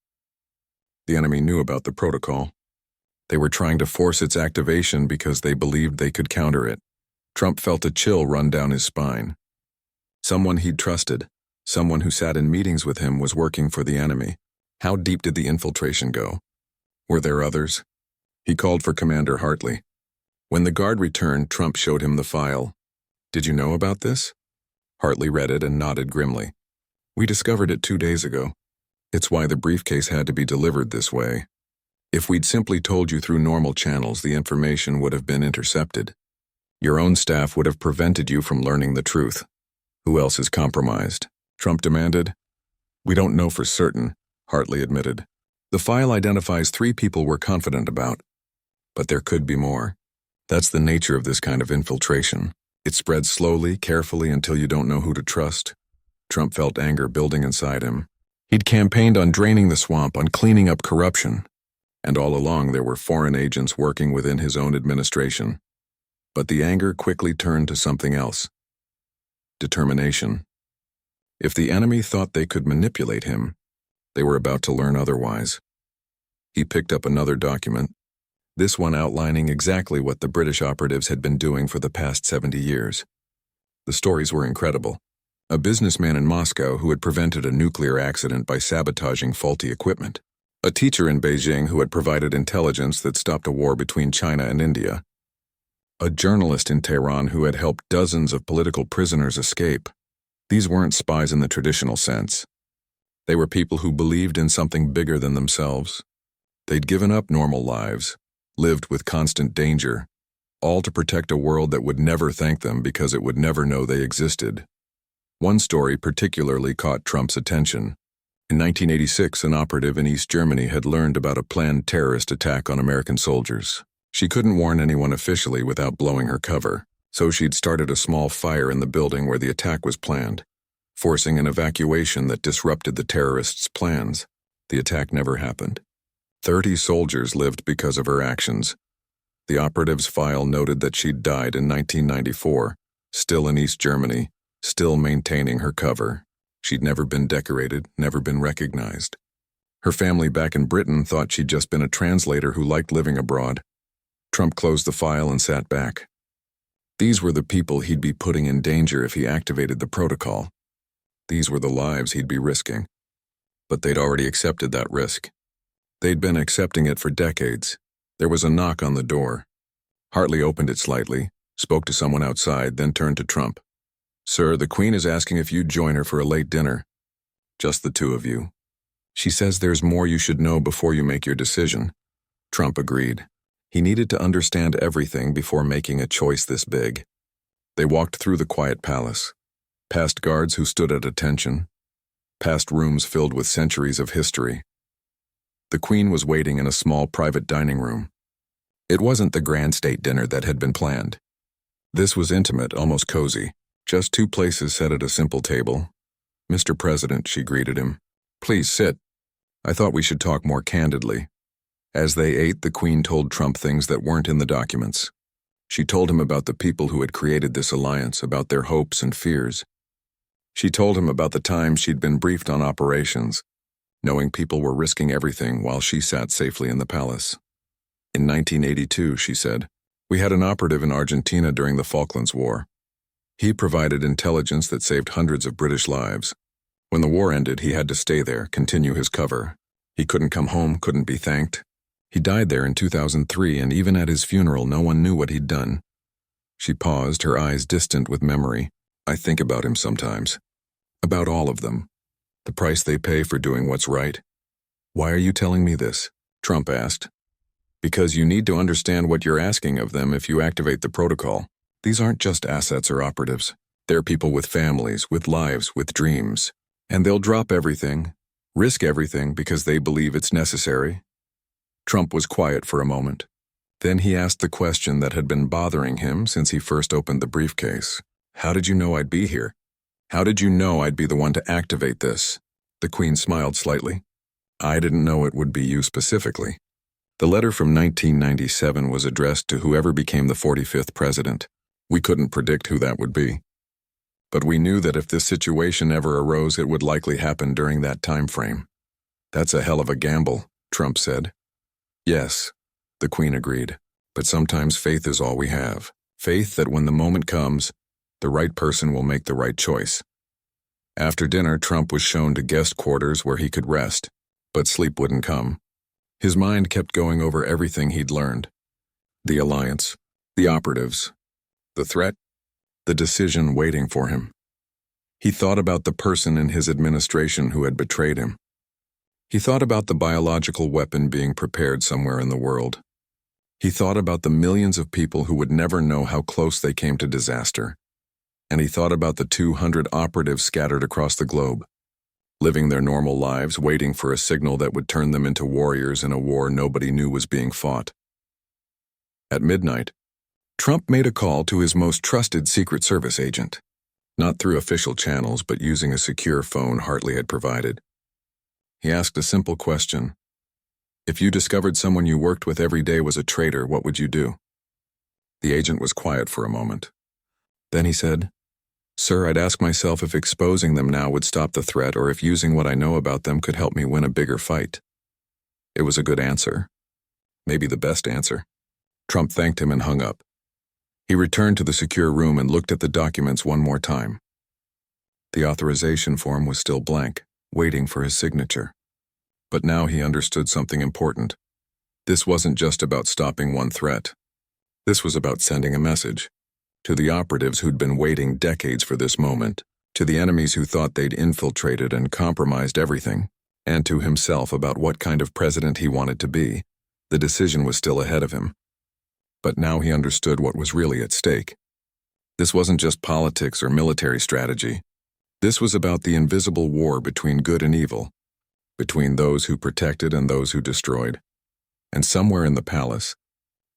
The enemy knew about the protocol. They were trying to force its activation because they believed they could counter it. Trump felt a chill run down his spine. Someone he'd trusted, someone who sat in meetings with him, was working for the enemy. How deep did the infiltration go? Were there others? He called for Commander Hartley. When the guard returned, Trump showed him the file. "Did you know about this?" Hartley read it and nodded grimly. "We discovered it 2 days ago. It's why the briefcase had to be delivered this way. If we'd simply told you through normal channels, the information would have been intercepted. Your own staff would have prevented you from learning the truth. Who else is compromised?" Trump demanded. "We don't know for certain," Hartley admitted. "The file identifies 3 people we're confident about. But there could be more. That's the nature of this kind of infiltration. It spreads slowly, carefully, until you don't know who to trust." Trump felt anger building inside him. He'd campaigned on draining the swamp, on cleaning up corruption. And all along there were foreign agents working within his own administration. But the anger quickly turned to something else. Determination. If the enemy thought they could manipulate him, they were about to learn otherwise. He picked up another document, this one outlining exactly what the British operatives had been doing for the past 70 years. The stories were incredible. A businessman in Moscow who had prevented a nuclear accident by sabotaging faulty equipment. A teacher in Beijing who had provided intelligence that stopped a war between China and India. A journalist in Tehran who had helped dozens of political prisoners escape. These weren't spies in the traditional sense. They were people who believed in something bigger than themselves. They'd given up normal lives, lived with constant danger, all to protect a world that would never thank them because it would never know they existed. One story particularly caught Trump's attention. In 1986, an operative in East Germany had learned about a planned terrorist attack on American soldiers. She couldn't warn anyone officially without blowing her cover, so she'd started a small fire in the building where the attack was planned, forcing an evacuation that disrupted the terrorists' plans. The attack never happened. 30 soldiers lived because of her actions. The operative's file noted that she'd died in 1994, still in East Germany, still maintaining her cover. She'd never been decorated, never been recognized. Her family back in Britain thought she'd just been a translator who liked living abroad. Trump closed the file and sat back. These were the people he'd be putting in danger if he activated the protocol. These were the lives he'd be risking. But they'd already accepted that risk. They'd been accepting it for decades. There was a knock on the door. Hartley opened it slightly, spoke to someone outside, then turned to Trump. "Sir, the Queen is asking if you'd join her for a late dinner. Just the 2 of you. She says there's more you should know before you make your decision." Trump agreed. He needed to understand everything before making a choice this big. They walked through the quiet palace, past guards who stood at attention, past rooms filled with centuries of history. The Queen was waiting in a small private dining room. It wasn't the grand state dinner that had been planned. This was intimate, almost cozy. Just 2 places set at a simple table. "Mr. President," she greeted him. "Please sit. I thought we should talk more candidly." As they ate, the Queen told Trump things that weren't in the documents. She told him about the people who had created this alliance, about their hopes and fears. She told him about the time she'd been briefed on operations, knowing people were risking everything while she sat safely in the palace. In 1982, she said, we had an operative in Argentina during the Falklands War. He provided intelligence that saved hundreds of British lives. When the war ended, he had to stay there, continue his cover. He couldn't come home, couldn't be thanked. He died there in 2003, and even at his funeral, no one knew what he'd done. She paused, her eyes distant with memory. I think about him sometimes. About all of them. The price they pay for doing what's right. Why are you telling me this? Trump asked. Because you need to understand what you're asking of them if you activate the protocol. These aren't just assets or operatives. They're people with families, with lives, with dreams. And they'll drop everything, risk everything because they believe it's necessary. Trump was quiet for a moment. Then he asked the question that had been bothering him since he first opened the briefcase. How did you know I'd be here? How did you know I'd be the one to activate this? The Queen smiled slightly. I didn't know it would be you specifically. The letter from 1997 was addressed to whoever became the 45th president. We couldn't predict who that would be. But we knew that if this situation ever arose, it would likely happen during that time frame. That's a hell of a gamble, Trump said. Yes, the Queen agreed, but sometimes faith is all we have. Faith that when the moment comes, the right person will make the right choice. After dinner, Trump was shown to guest quarters where he could rest, but sleep wouldn't come. His mind kept going over everything he'd learned. The alliance, the operatives, the threat, the decision waiting for him. He thought about the person in his administration who had betrayed him. He thought about the biological weapon being prepared somewhere in the world. He thought about the millions of people who would never know how close they came to disaster. And he thought about the 200 operatives scattered across the globe, living their normal lives, waiting for a signal that would turn them into warriors in a war nobody knew was being fought. At midnight, Trump made a call to his most trusted Secret Service agent, not through official channels but using a secure phone Hartley had provided. He asked a simple question. If you discovered someone you worked with every day was a traitor, what would you do? The agent was quiet for a moment. Then he said, Sir, I'd ask myself if exposing them now would stop the threat or if using what I know about them could help me win a bigger fight. It was a good answer. Maybe the best answer. Trump thanked him and hung up. He returned to the secure room and looked at the documents one more time. The authorization form was still blank, waiting for his signature. But now he understood something important. This wasn't just about stopping one threat. This was about sending a message. To the operatives who'd been waiting decades for this moment, to the enemies who thought they'd infiltrated and compromised everything, and to himself about what kind of president he wanted to be. The decision was still ahead of him. But now he understood what was really at stake. This wasn't just politics or military strategy. This was about the invisible war between good and evil, between those who protected and those who destroyed. And somewhere in the palace,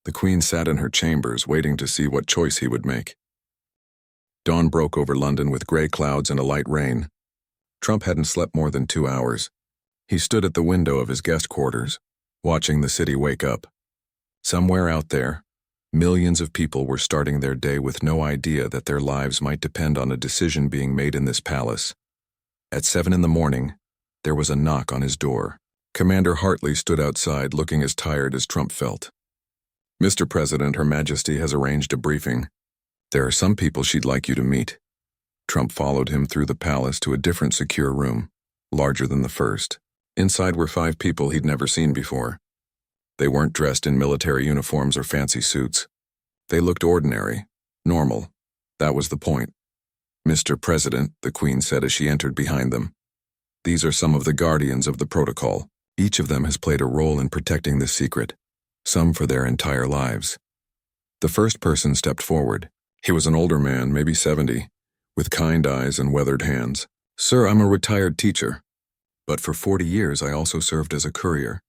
the Queen sat in her chambers waiting to see what choice he would make. Dawn broke over London with gray clouds and a light rain. Trump hadn't slept more than 2 hours. He stood at the window of his guest quarters, watching the city wake up. Somewhere out there, millions of people were starting their day with no idea that their lives might depend on a decision being made in this palace. At 7 a.m, there was a knock on his door. Commander Hartley stood outside looking as tired as Trump felt. Mr. President, Her Majesty has arranged a briefing. There are some people she'd like you to meet. Trump followed him through the palace to a different secure room, larger than the first. Inside were 5 people he'd never seen before. They weren't dressed in military uniforms or fancy suits. They looked ordinary, normal. That was the point. Mr. President, the Queen said as she entered behind them. These are some of the guardians of the protocol. Each of them has played a role in protecting this secret, some for their entire lives. The first person stepped forward. He was an older man, maybe 70, with kind eyes and weathered hands. Sir, I'm a retired teacher, but for 40 years I also served as a courier.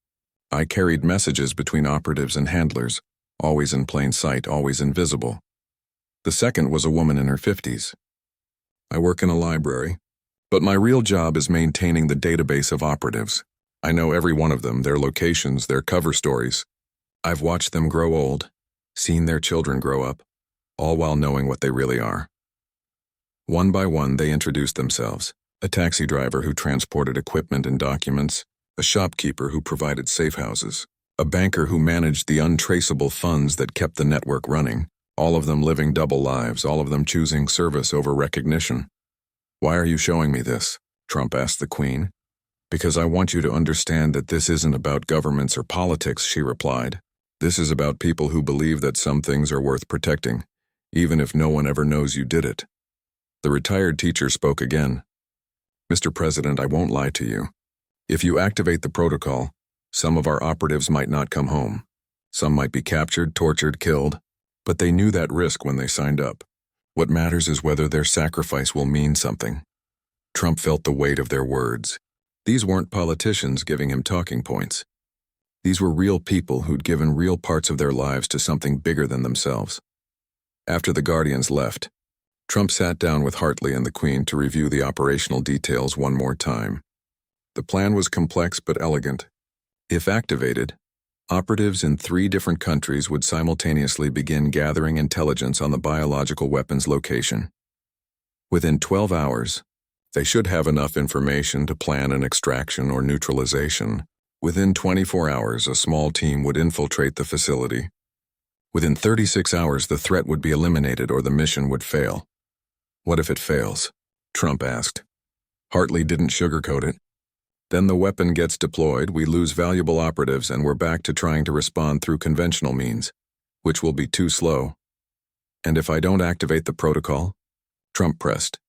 I carried messages between operatives and handlers, always in plain sight, always invisible. The second was a woman in her 50s. I work in a library, but my real job is maintaining the database of operatives. I know every one of them, their locations, their cover stories. I've watched them grow old, seen their children grow up, all while knowing what they really are. One by one, they introduced themselves. A taxi driver who transported equipment and documents, a shopkeeper who provided safe houses, a banker who managed the untraceable funds that kept the network running, all of them living double lives, all of them choosing service over recognition. "Why are you showing me this?" Trump asked the Queen. "Because I want you to understand that this isn't about governments or politics," she replied. "This is about people who believe that some things are worth protecting, even if no one ever knows you did it." The retired teacher spoke again. "Mr. President, I won't lie to you. If you activate the protocol, some of our operatives might not come home. Some might be captured, tortured, killed, but they knew that risk when they signed up. What matters is whether their sacrifice will mean something." Trump felt the weight of their words. These weren't politicians giving him talking points. These were real people who'd given real parts of their lives to something bigger than themselves. After the Guardians left, Trump sat down with Hartley and the Queen to review the operational details one more time. The plan was complex but elegant. If activated, operatives in 3 different countries would simultaneously begin gathering intelligence on the biological weapons location. Within 12 hours, they should have enough information to plan an extraction or neutralization. Within 24 hours, a small team would infiltrate the facility. Within 36 hours, the threat would be eliminated or the mission would fail. "What if it fails?" Trump asked. Hartley didn't sugarcoat it. "Then the weapon gets deployed, we lose valuable operatives, and we're back to trying to respond through conventional means, which will be too slow." "And if I don't activate the protocol?" Trump pressed.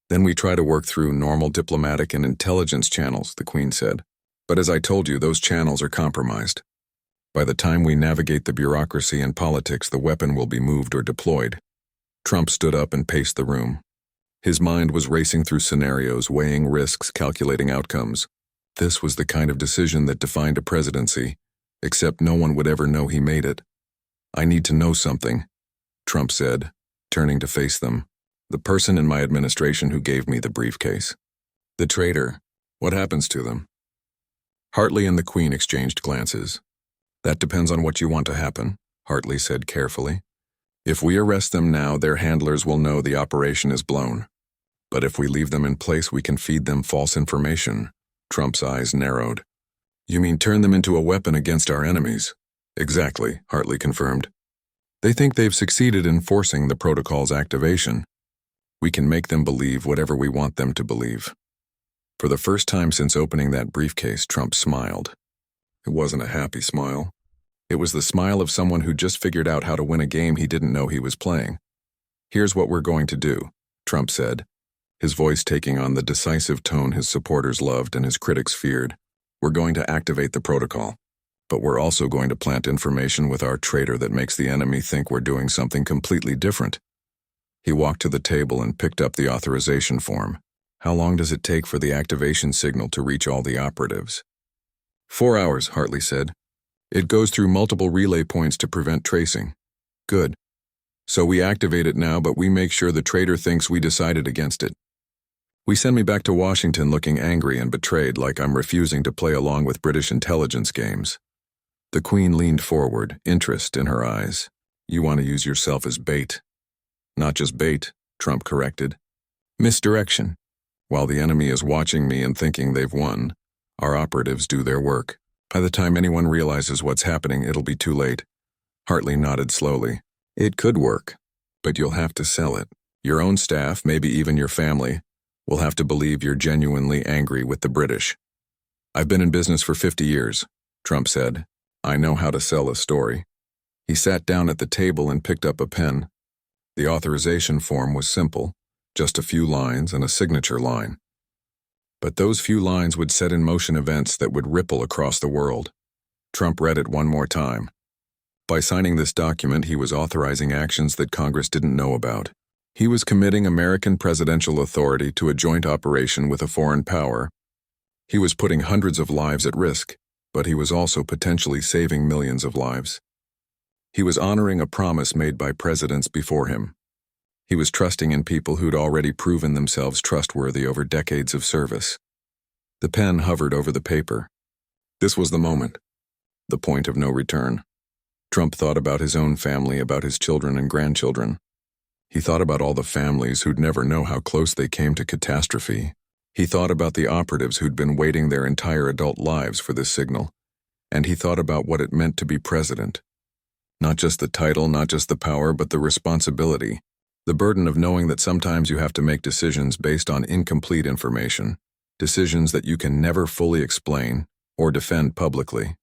"Then we try to work through normal diplomatic and intelligence channels," the Queen said. "But as I told you, those channels are compromised. By the time we navigate the bureaucracy and politics, the weapon will be moved or deployed." Trump stood up and paced the room. His mind was racing through scenarios, weighing risks, calculating outcomes. This was the kind of decision that defined a presidency, except no one would ever know he made it. "I need to know something," Trump said, turning to face them. "The person in my administration who gave me the briefcase. The traitor. What happens to them?" Hartley and the Queen exchanged glances. "That depends on what you want to happen," Hartley said carefully. "If we arrest them now, their handlers will know the operation is blown. But if we leave them in place, we can feed them false information." Trump's eyes narrowed. "You mean turn them into a weapon against our enemies?" "Exactly," Hartley confirmed. "They think they've succeeded in forcing the protocol's activation. We can make them believe whatever we want them to believe." For the first time since opening that briefcase, Trump smiled. It wasn't a happy smile. It was the smile of someone who just figured out how to win a game he didn't know he was playing. "Here's what we're going to do," Trump said, his voice taking on the decisive tone his supporters loved and his critics feared. "We're going to activate the protocol, but we're also going to plant information with our traitor that makes the enemy think we're doing something completely different." He walked to the table and picked up the authorization form. "How long does it take for the activation signal to reach all the operatives?" 4 hours, Hartley said. "It goes through multiple relay points to prevent tracing." "Good. So we activate it now, but we make sure the traitor thinks we decided against it. We send me back to Washington looking angry and betrayed, like I'm refusing to play along with British intelligence games." The Queen leaned forward, interest in her eyes. "You want to use yourself as bait." "Not just bait," Trump corrected. "Misdirection. While the enemy is watching me and thinking they've won, our operatives do their work. By the time anyone realizes what's happening, it'll be too late." Hartley nodded slowly. "It could work, but you'll have to sell it. Your own staff, maybe even your family, will have to believe you're genuinely angry with the British." "I've been in business for 50 years, Trump said. "I know how to sell a story." He sat down at the table and picked up a pen. The authorization form was simple, just a few lines and a signature line. But those few lines would set in motion events that would ripple across the world. Trump read it one more time. By signing this document, he was authorizing actions that Congress didn't know about. He was committing American presidential authority to a joint operation with a foreign power. He was putting hundreds of lives at risk, but he was also potentially saving millions of lives. He was honoring a promise made by presidents before him. He was trusting in people who'd already proven themselves trustworthy over decades of service. The pen hovered over the paper. This was the moment, the point of no return. Trump thought about his own family, about his children and grandchildren. He thought about all the families who'd never know how close they came to catastrophe. He thought about the operatives who'd been waiting their entire adult lives for this signal. And he thought about what it meant to be president. Not just the title, not just the power, but the responsibility. The burden of knowing that sometimes you have to make decisions based on incomplete information. Decisions that you can never fully explain or defend publicly.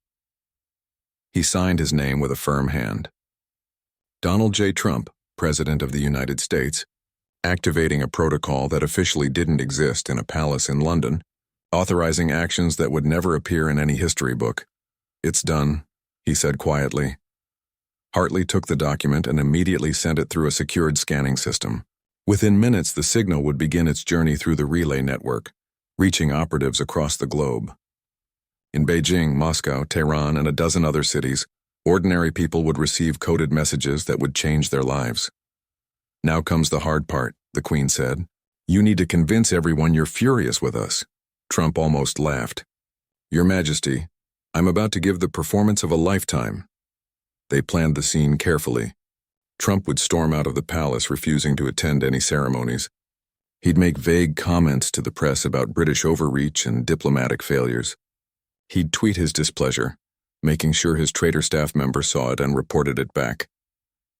He signed his name with a firm hand. Donald J. Trump, President of the United States, activating a protocol that officially didn't exist in a palace in London, authorizing actions that would never appear in any history book. "It's done," he said quietly. Hartley took the document and immediately sent it through a secured scanning system. Within minutes, the signal would begin its journey through the relay network, reaching operatives across the globe. In Beijing, Moscow, Tehran, and a dozen other cities, ordinary people would receive coded messages that would change their lives. "Now comes the hard part," the Queen said. "You need to convince everyone you're furious with us." Trump almost laughed. "Your Majesty, I'm about to give the performance of a lifetime." They planned the scene carefully. Trump would storm out of the palace, refusing to attend any ceremonies. He'd make vague comments to the press about British overreach and diplomatic failures. He'd tweet his displeasure, making sure his traitor staff member saw it and reported it back.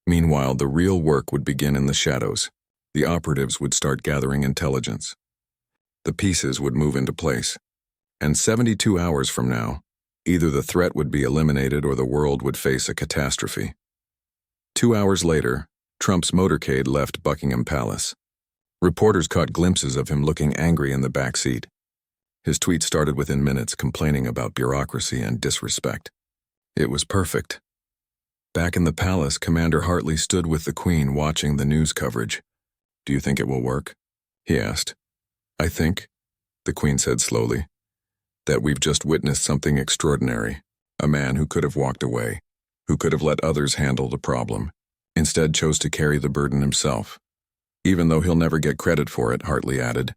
Meanwhile, the real work would begin in the shadows. The operatives would start gathering intelligence. The pieces would move into place. And 72 hours from now, either the threat would be eliminated or the world would face a catastrophe. 2 hours later, Trump's motorcade left Buckingham Palace. Reporters caught glimpses of him looking angry in the back seat. His tweet started within minutes, complaining about bureaucracy and disrespect. It was perfect. Back in the palace, Commander Hartley stood with the Queen watching the news coverage. "Do you think it will work?" he asked. "I think," the Queen said slowly, "that we've just witnessed something extraordinary. A man who could have walked away, who could have let others handle the problem, instead chose to carry the burden himself. Even though he'll never get credit for it," Hartley added.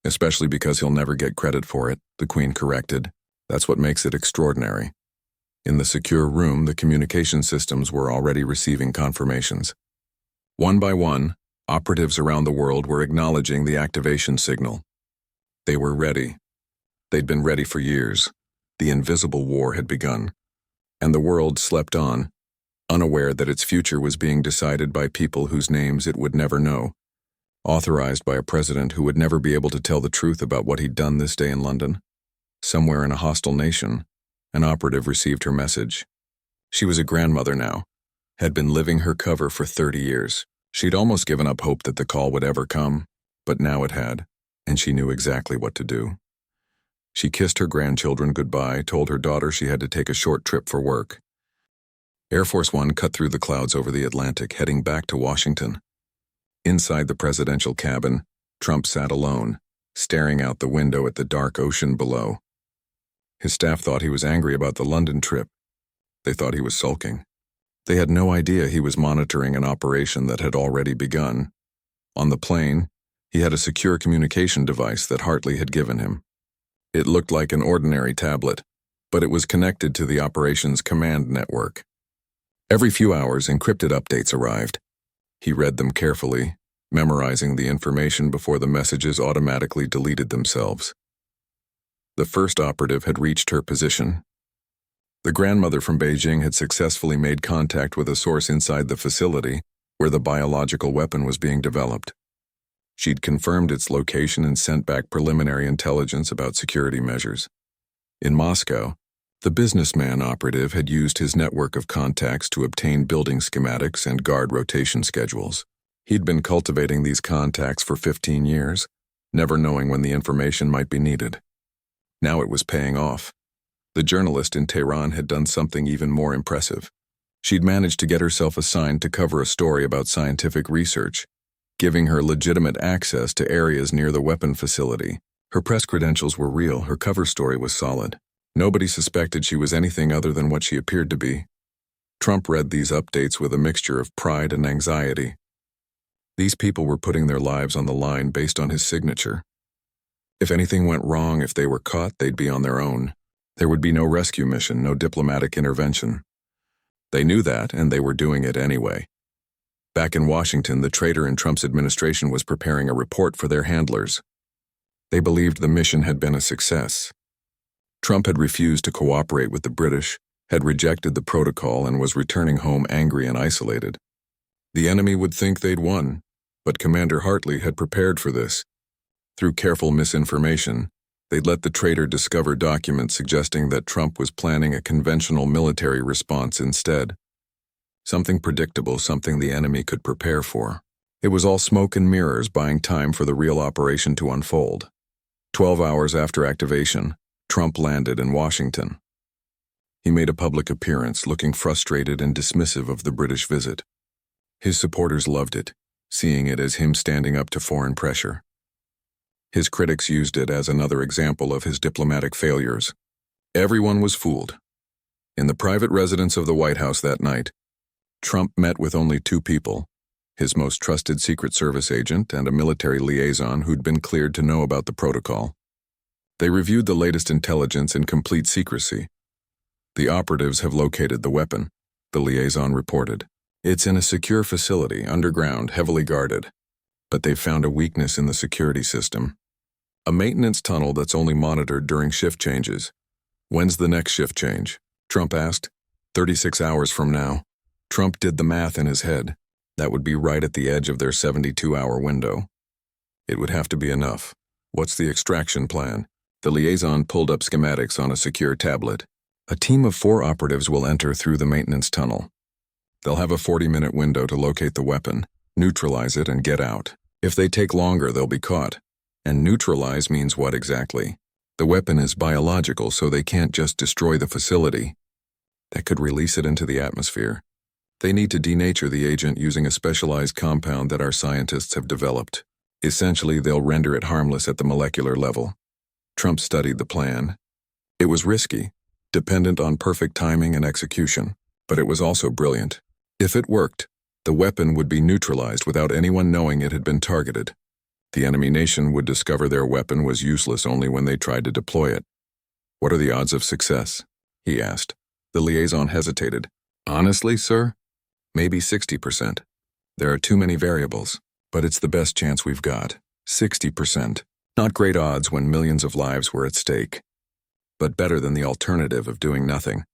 "Especially because he'll never get credit for it," the Queen corrected. "That's what makes it extraordinary." In the secure room, the communication systems were already receiving confirmations. One by one, operatives around the world were acknowledging the activation signal. They were ready. They'd been ready for years. The invisible war had begun. And the world slept on, unaware that its future was being decided by people whose names it would never know. Authorized by a president who would never be able to tell the truth about what he'd done this day in London. Somewhere in a hostile nation, an operative received her message. She was a grandmother now, had been living her cover for 30 years. She'd almost given up hope that the call would ever come, but now it had, and she knew exactly what to do. She kissed her grandchildren goodbye, told her daughter she had to take a short trip for work. Air Force One cut through the clouds over the Atlantic, heading back to Washington. Inside the presidential cabin, Trump sat alone, staring out the window at the dark ocean below. His staff thought he was angry about the London trip. They thought he was sulking. They had no idea he was monitoring an operation that had already begun. On the plane, he had a secure communication device that Hartley had given him. It looked like an ordinary tablet, but it was connected to the operation's command network. Every few hours, encrypted updates arrived. He read them carefully, memorizing the information before the messages automatically deleted themselves. The first operative had reached her position. The grandmother from Beijing had successfully made contact with a source inside the facility where the biological weapon was being developed. She'd confirmed its location and sent back preliminary intelligence about security measures. In Moscow, the businessman operative had used his network of contacts to obtain building schematics and guard rotation schedules. He'd been cultivating these contacts for 15 years, never knowing when the information might be needed. Now it was paying off. The journalist in Tehran had done something even more impressive. She'd managed to get herself assigned to cover a story about scientific research, giving her legitimate access to areas near the weapon facility. Her press credentials were real, her cover story was solid. Nobody suspected she was anything other than what she appeared to be. Trump read these updates with a mixture of pride and anxiety. These people were putting their lives on the line based on his signature. If anything went wrong, if they were caught, they'd be on their own. There would be no rescue mission, no diplomatic intervention. They knew that, and they were doing it anyway. Back in Washington, the traitor in Trump's administration was preparing a report for their handlers. They believed the mission had been a success. Trump had refused to cooperate with the British, had rejected the protocol, and was returning home angry and isolated. The enemy would think they'd won, but Commander Hartley had prepared for this. Through careful misinformation, they'd let the traitor discover documents suggesting that Trump was planning a conventional military response instead. Something predictable, something the enemy could prepare for. It was all smoke and mirrors, buying time for the real operation to unfold. 12 hours after activation, Trump landed in Washington. He made a public appearance, looking frustrated and dismissive of the British visit. His supporters loved it, seeing it as him standing up to foreign pressure. His critics used it as another example of his diplomatic failures. Everyone was fooled. In the private residence of the White House that night, Trump met with only two people, his most trusted Secret Service agent and a military liaison who'd been cleared to know about the protocol. They reviewed the latest intelligence in complete secrecy. The operatives have located the weapon, the liaison reported. It's in a secure facility, underground, heavily guarded. But they've found a weakness in the security system. A maintenance tunnel that's only monitored during shift changes. When's the next shift change? Trump asked. 36 hours from now. Trump did the math in his head. That would be right at the edge of their 72-hour window. It would have to be enough. What's the extraction plan? The liaison pulled up schematics on a secure tablet. A team of 4 operatives will enter through the maintenance tunnel. They'll have a 40-minute window to locate the weapon, neutralize it, and get out. If they take longer, they'll be caught. And neutralize means what exactly? The weapon is biological, so they can't just destroy the facility. That could release it into the atmosphere. They need to denature the agent using a specialized compound that our scientists have developed. Essentially, they'll render it harmless at the molecular level. Trump studied the plan. It was risky, dependent on perfect timing and execution, but it was also brilliant. If it worked, the weapon would be neutralized without anyone knowing it had been targeted. The enemy nation would discover their weapon was useless only when they tried to deploy it. What are the odds of success? He asked. The liaison hesitated. Honestly, sir? Maybe 60%. There are too many variables, but it's the best chance we've got. 60%. Not great odds when millions of lives were at stake, but better than the alternative of doing nothing.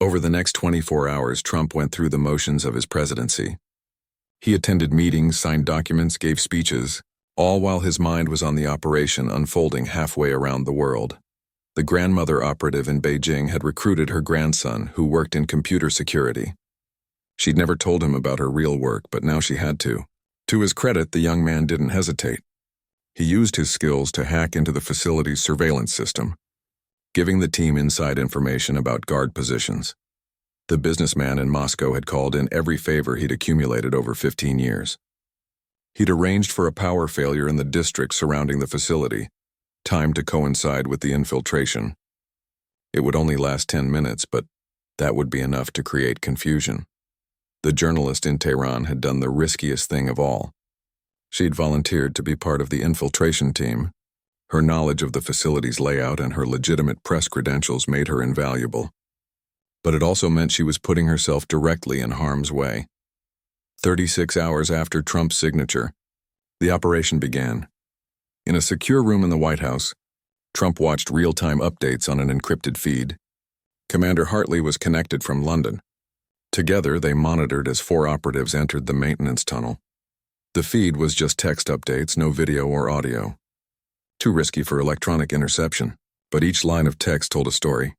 Over the next 24 hours, Trump went through the motions of his presidency. He attended meetings, signed documents, gave speeches, all while his mind was on the operation unfolding halfway around the world. The grandmother operative in Beijing had recruited her grandson, who worked in computer security. She'd never told him about her real work, but now she had to. To his credit, the young man didn't hesitate. He used his skills to hack into the facility's surveillance system, giving the team inside information about guard positions. The businessman in Moscow had called in every favor he'd accumulated over 15 years. He'd arranged for a power failure in the district surrounding the facility, timed to coincide with the infiltration. It would only last 10 minutes, but that would be enough to create confusion. The journalist in Tehran had done the riskiest thing of all. She'd volunteered to be part of the infiltration team. Her knowledge of the facility's layout and her legitimate press credentials made her invaluable. But it also meant she was putting herself directly in harm's way. 36 hours after Trump's signature, the operation began. In a secure room in the White House, Trump watched real-time updates on an encrypted feed. Commander Hartley was connected from London. Together, they monitored as 4 operatives entered the maintenance tunnel. The feed was just text updates, no video or audio. Too risky for electronic interception, but each line of text told a story.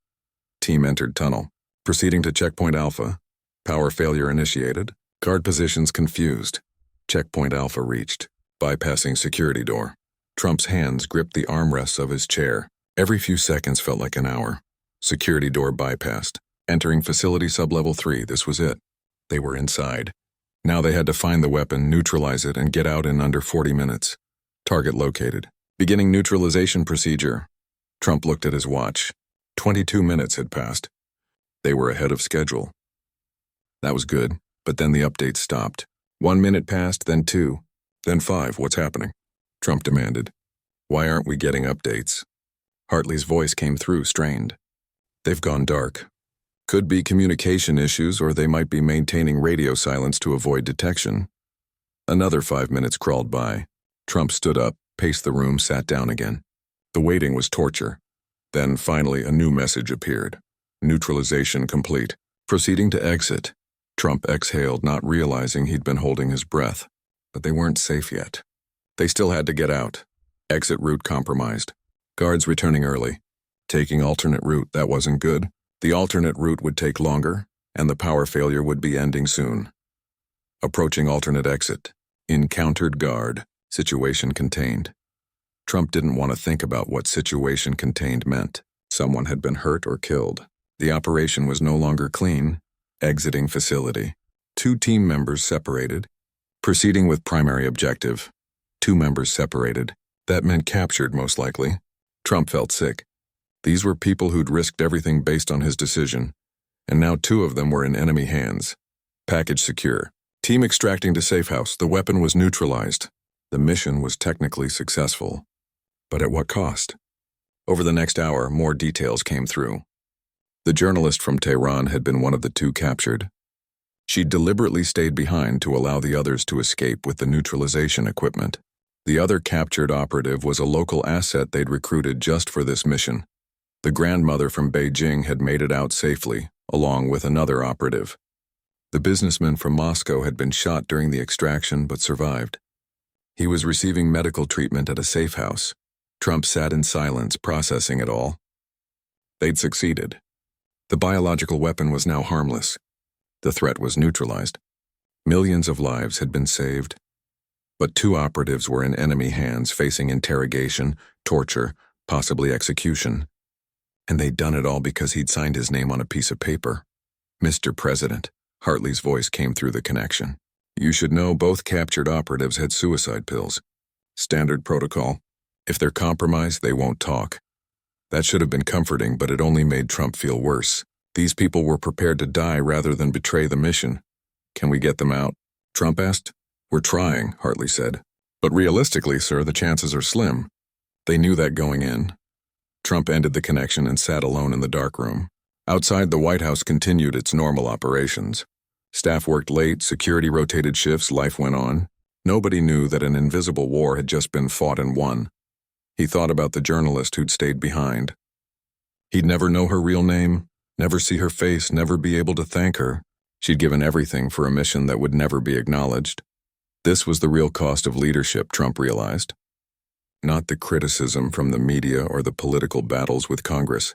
Team entered tunnel. Proceeding to checkpoint Alpha. Power failure initiated. Guard positions confused. Checkpoint Alpha reached. Bypassing security door. Trump's hands gripped the armrests of his chair. Every few seconds felt like an hour. Security door bypassed. Entering facility sublevel 3, this was it. They were inside. Now they had to find the weapon, neutralize it, and get out in under 40 minutes. Target located. Beginning neutralization procedure. Trump looked at his watch. 22 minutes had passed. They were ahead of schedule. That was good, but then the update stopped. 1 minute passed, then 2, then 5. What's happening? Trump demanded. Why aren't we getting updates? Hartley's voice came through, strained. They've gone dark. Could be communication issues, or they might be maintaining radio silence to avoid detection. Another 5 minutes crawled by. Trump stood up, paced the room, sat down again. The waiting was torture. Then, finally, a new message appeared. Neutralization complete. Proceeding to exit. Trump exhaled, not realizing he'd been holding his breath. But they weren't safe yet. They still had to get out. Exit route compromised. Guards returning early. Taking alternate route, that wasn't good. The alternate route would take longer, and the power failure would be ending soon. Approaching alternate exit. Encountered guard. Situation contained. Trump didn't want to think about what situation contained meant. Someone had been hurt or killed. The operation was no longer clean. Exiting facility. 2 team members separated. Proceeding with primary objective. 2 members separated. That meant captured, most likely. Trump felt sick. These were people who'd risked everything based on his decision, and now 2 of them were in enemy hands. Package secure. Team extracting to safe house. The weapon was neutralized. The mission was technically successful. But at what cost? Over the next hour, more details came through. The journalist from Tehran had been one of the 2 captured. She deliberately stayed behind to allow the others to escape with the neutralization equipment. The other captured operative was a local asset they'd recruited just for this mission. The grandmother from Beijing had made it out safely, along with another operative. The businessman from Moscow had been shot during the extraction but survived. He was receiving medical treatment at a safe house. Trump sat in silence, processing it all. They'd succeeded. The biological weapon was now harmless. The threat was neutralized. Millions of lives had been saved. But 2 operatives were in enemy hands, facing interrogation, torture, possibly execution. And they'd done it all because he'd signed his name on a piece of paper. Mr. President, Hartley's voice came through the connection. You should know both captured operatives had suicide pills. Standard protocol. If they're compromised, they won't talk. That should have been comforting, but it only made Trump feel worse. These people were prepared to die rather than betray the mission. Can we get them out? Trump asked. We're trying, Hartley said. But realistically, sir, the chances are slim. They knew that going in. Trump ended the connection and sat alone in the dark room. Outside, the White House continued its normal operations. Staff worked late, security rotated shifts, life went on. Nobody knew that an invisible war had just been fought and won. He thought about the journalist who'd stayed behind. He'd never know her real name, never see her face, never be able to thank her. She'd given everything for a mission that would never be acknowledged. This was the real cost of leadership, Trump realized. Not the criticism from the media or the political battles with Congress.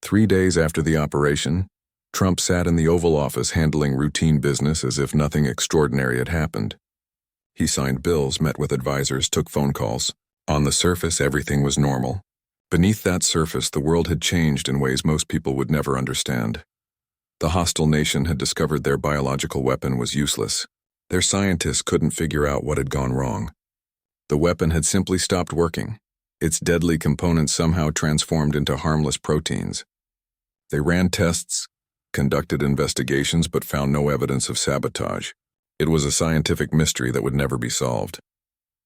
3 days after the operation, Trump sat in the Oval Office handling routine business as if nothing extraordinary had happened. He signed bills, met with advisors, took phone calls. On the surface, everything was normal. Beneath that surface, the world had changed in ways most people would never understand. The hostile nation had discovered their biological weapon was useless. Their scientists couldn't figure out what had gone wrong. The weapon had simply stopped working. Its deadly components somehow transformed into harmless proteins. They ran tests, conducted investigations, but found no evidence of sabotage. It was a scientific mystery that would never be solved.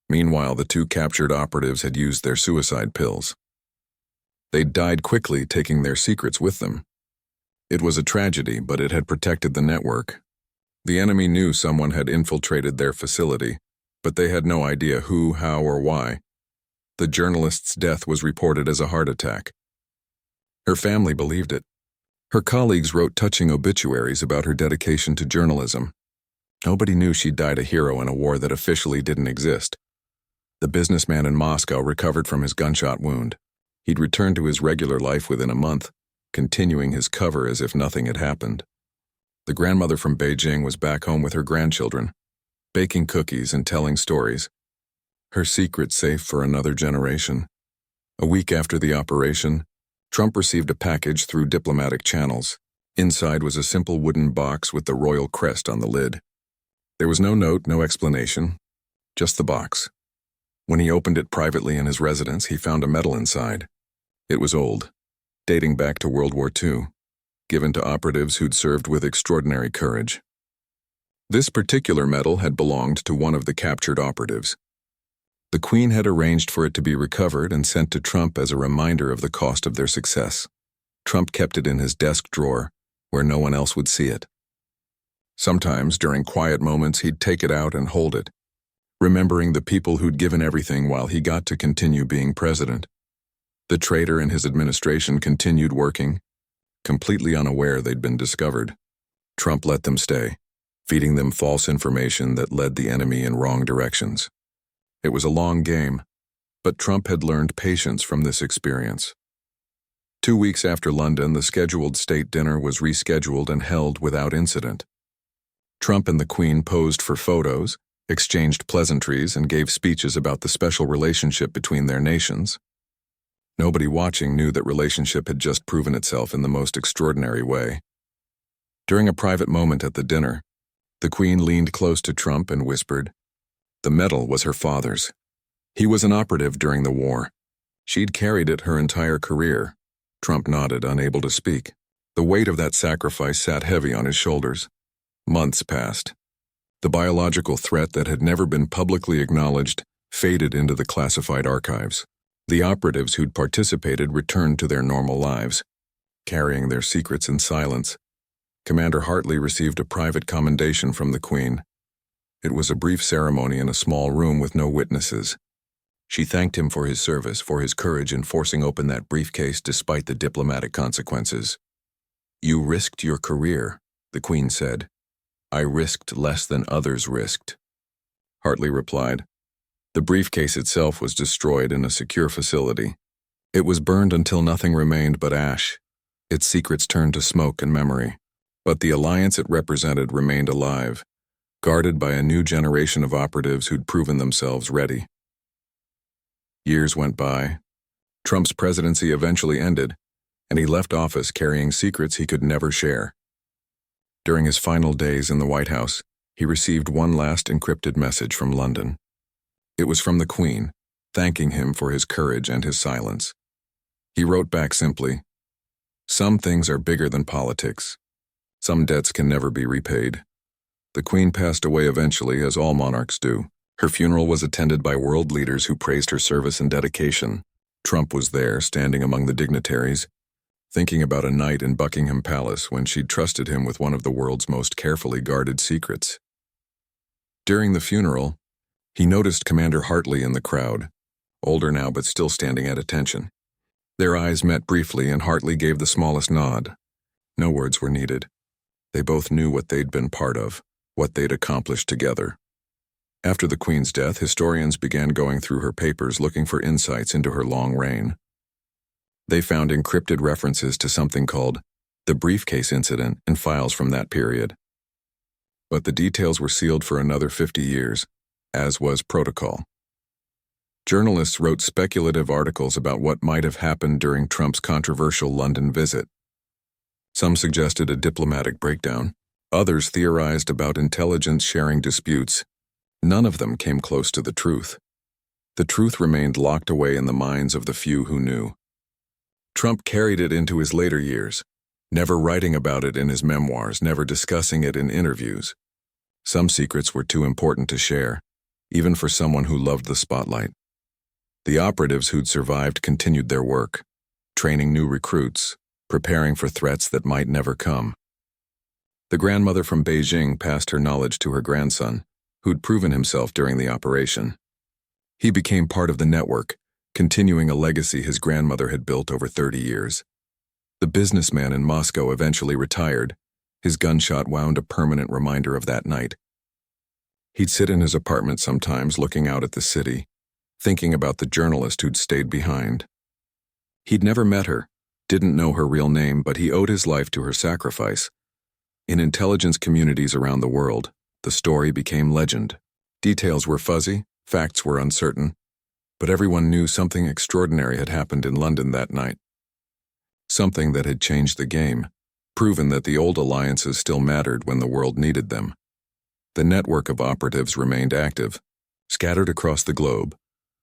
Meanwhile, the 2 captured operatives had used their suicide pills. They'd died quickly, taking their secrets with them. It was a tragedy, but it had protected the network. The enemy knew someone had infiltrated their facility, but they had no idea who, how, or why. The journalist's death was reported as a heart attack. Her family believed it. Her colleagues wrote touching obituaries about her dedication to journalism. Nobody knew she'd died a hero in a war that officially didn't exist. The businessman in Moscow recovered from his gunshot wound. He'd returned to his regular life within a month, continuing his cover as if nothing had happened. The grandmother from Beijing was back home with her grandchildren, baking cookies and telling stories. Her secret safe for another generation. A week after the operation, Trump received a package through diplomatic channels. Inside was a simple wooden box with the royal crest on the lid. There was no note, no explanation, just the box. When he opened it privately in his residence, he found a medal inside. It was old, dating back to World War II, given to operatives who'd served with extraordinary courage. This particular medal had belonged to one of the captured operatives. The Queen had arranged for it to be recovered and sent to Trump as a reminder of the cost of their success. Trump kept it in his desk drawer, where no one else would see it. Sometimes, during quiet moments, he'd take it out and hold it, remembering the people who'd given everything while he got to continue being president. The traitor and his administration continued working, completely unaware they'd been discovered. Trump let them stay, feeding them false information that led the enemy in wrong directions. It was a long game, but Trump had learned patience from this experience. 2 weeks after London, the scheduled state dinner was rescheduled and held without incident. Trump and the Queen posed for photos, exchanged pleasantries, and gave speeches about the special relationship between their nations. Nobody watching knew that relationship had just proven itself in the most extraordinary way. During a private moment at the dinner, the Queen leaned close to Trump and whispered, "The medal was her father's. He was an operative during the war. She'd carried it her entire career." Trump nodded, unable to speak. The weight of that sacrifice sat heavy on his shoulders. Months passed. The biological threat that had never been publicly acknowledged faded into the classified archives. The operatives who'd participated returned to their normal lives, carrying their secrets in silence. Commander Hartley received a private commendation from the Queen. It was a brief ceremony in a small room with no witnesses. She thanked him for his service, for his courage in forcing open that briefcase despite the diplomatic consequences. "You risked your career," the Queen said. "I risked less than others risked." Hartley replied. The briefcase itself was destroyed in a secure facility. It was burned until nothing remained but ash. Its secrets turned to smoke and memory. But the alliance it represented remained alive, guarded by a new generation of operatives who'd proven themselves ready. Years went by. Trump's presidency eventually ended, and he left office carrying secrets he could never share. During his final days in the White House, he received one last encrypted message from London. It was from the Queen, thanking him for his courage and his silence. He wrote back simply, "Some things are bigger than politics. Some debts can never be repaid." The Queen passed away eventually, as all monarchs do. Her funeral was attended by world leaders who praised her service and dedication. Trump was there, standing among the dignitaries, thinking about a night in Buckingham Palace when she'd trusted him with one of the world's most carefully guarded secrets. During the funeral, he noticed Commander Hartley in the crowd, older now but still standing at attention. Their eyes met briefly, and Hartley gave the smallest nod. No words were needed. They both knew what they'd been part of, what they'd accomplished together. After the Queen's death, historians began going through her papers looking for insights into her long reign. They found encrypted references to something called the Briefcase incident in files from that period. But the details were sealed for another 50 years, as was protocol. Journalists wrote speculative articles about what might have happened during Trump's controversial London visit. Some suggested a diplomatic breakdown. Others theorized about intelligence sharing disputes. None of them came close to the truth. The truth remained locked away in the minds of the few who knew. Trump carried it into his later years, never writing about it in his memoirs, never discussing it in interviews. Some secrets were too important to share, even for someone who loved the spotlight. The operatives who'd survived continued their work, training new recruits, preparing for threats that might never come. The grandmother from Beijing passed her knowledge to her grandson, who'd proven himself during the operation. He became part of the network, continuing a legacy his grandmother had built over 30 years. The businessman in Moscow eventually retired. His gunshot wound a permanent reminder of that night. He'd sit in his apartment sometimes, looking out at the city, thinking about the journalist who'd stayed behind. He'd never met her, didn't know her real name, but he owed his life to her sacrifice. In intelligence communities around the world, the story became legend. Details were fuzzy, facts were uncertain, but everyone knew something extraordinary had happened in London that night. Something that had changed the game, proven that the old alliances still mattered when the world needed them. The network of operatives remained active, scattered across the globe,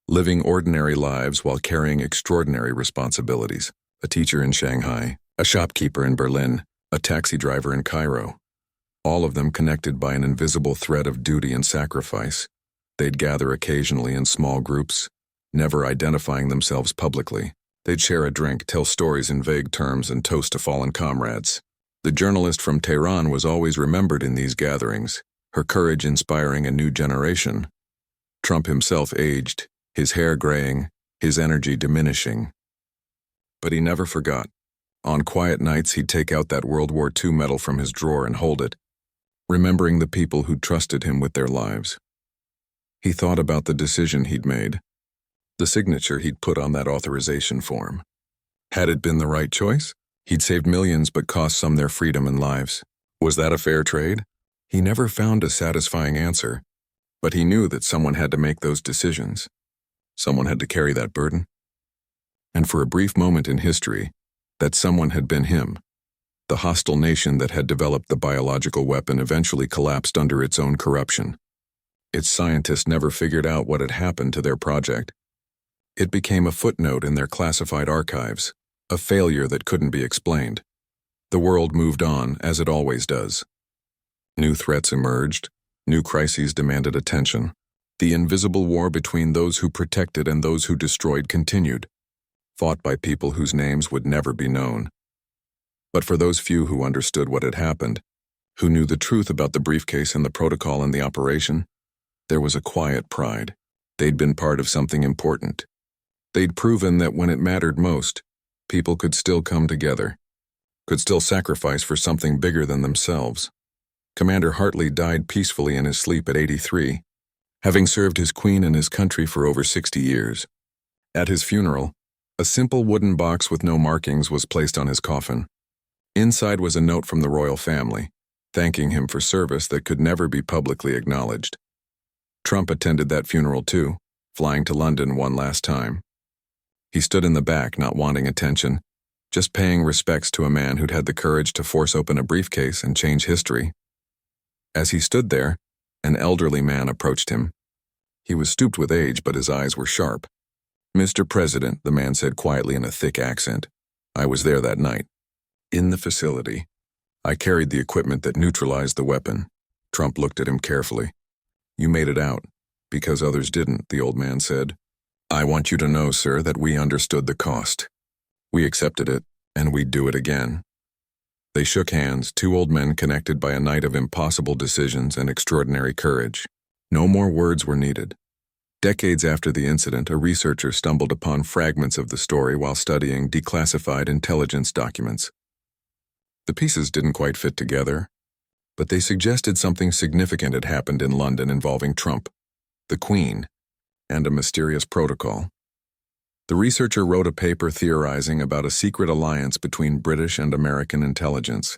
living ordinary lives while carrying extraordinary responsibilities. A teacher in Shanghai, a shopkeeper in Berlin, a taxi driver in Cairo. All of them connected by an invisible thread of duty and sacrifice. They'd gather occasionally in small groups, never identifying themselves publicly. They'd share a drink, tell stories in vague terms, and toast to fallen comrades. The journalist from Tehran was always remembered in these gatherings, her courage inspiring a new generation. Trump himself aged, his hair graying, his energy diminishing. But he never forgot. On quiet nights, he'd take out that World War II medal from his drawer and hold it, remembering the people who'd trusted him with their lives. He thought about the decision he'd made, the signature he'd put on that authorization form. Had it been the right choice? He'd saved millions but cost some their freedom and lives. Was that a fair trade? He never found a satisfying answer, but he knew that someone had to make those decisions. Someone had to carry that burden. And for a brief moment in history, that someone had been him. The hostile nation that had developed the biological weapon eventually collapsed under its own corruption. Its scientists never figured out what had happened to their project. It became a footnote in their classified archives, a failure that couldn't be explained. The world moved on, as it always does. New threats emerged, new crises demanded attention. The invisible war between those who protected and those who destroyed continued, fought by people whose names would never be known. But for those few who understood what had happened, who knew the truth about the briefcase and the protocol and the operation, there was a quiet pride. They'd been part of something important. They'd proven that when it mattered most, people could still come together, could still sacrifice for something bigger than themselves. Commander Hartley died peacefully in his sleep at 83, having served his queen and his country for over 60 years. At his funeral, a simple wooden box with no markings was placed on his coffin. Inside was a note from the royal family, thanking him for service that could never be publicly acknowledged. Trump attended that funeral too, flying to London one last time. He stood in the back, not wanting attention, just paying respects to a man who'd had the courage to force open a briefcase and change history. As he stood there, an elderly man approached him. He was stooped with age, but his eyes were sharp. "Mr. President," the man said quietly in a thick accent, "I was there that night. In the facility. I carried the equipment that neutralized the weapon." Trump looked at him carefully. "You made it out, because others didn't," the old man said. "I want you to know, sir, that we understood the cost. We accepted it, and we'd do it again." They shook hands, two old men connected by a night of impossible decisions and extraordinary courage. No more words were needed. Decades after the incident, a researcher stumbled upon fragments of the story while studying declassified intelligence documents. The pieces didn't quite fit together, but they suggested something significant had happened in London involving Trump, the Queen, and a mysterious protocol. The researcher wrote a paper theorizing about a secret alliance between British and American intelligence.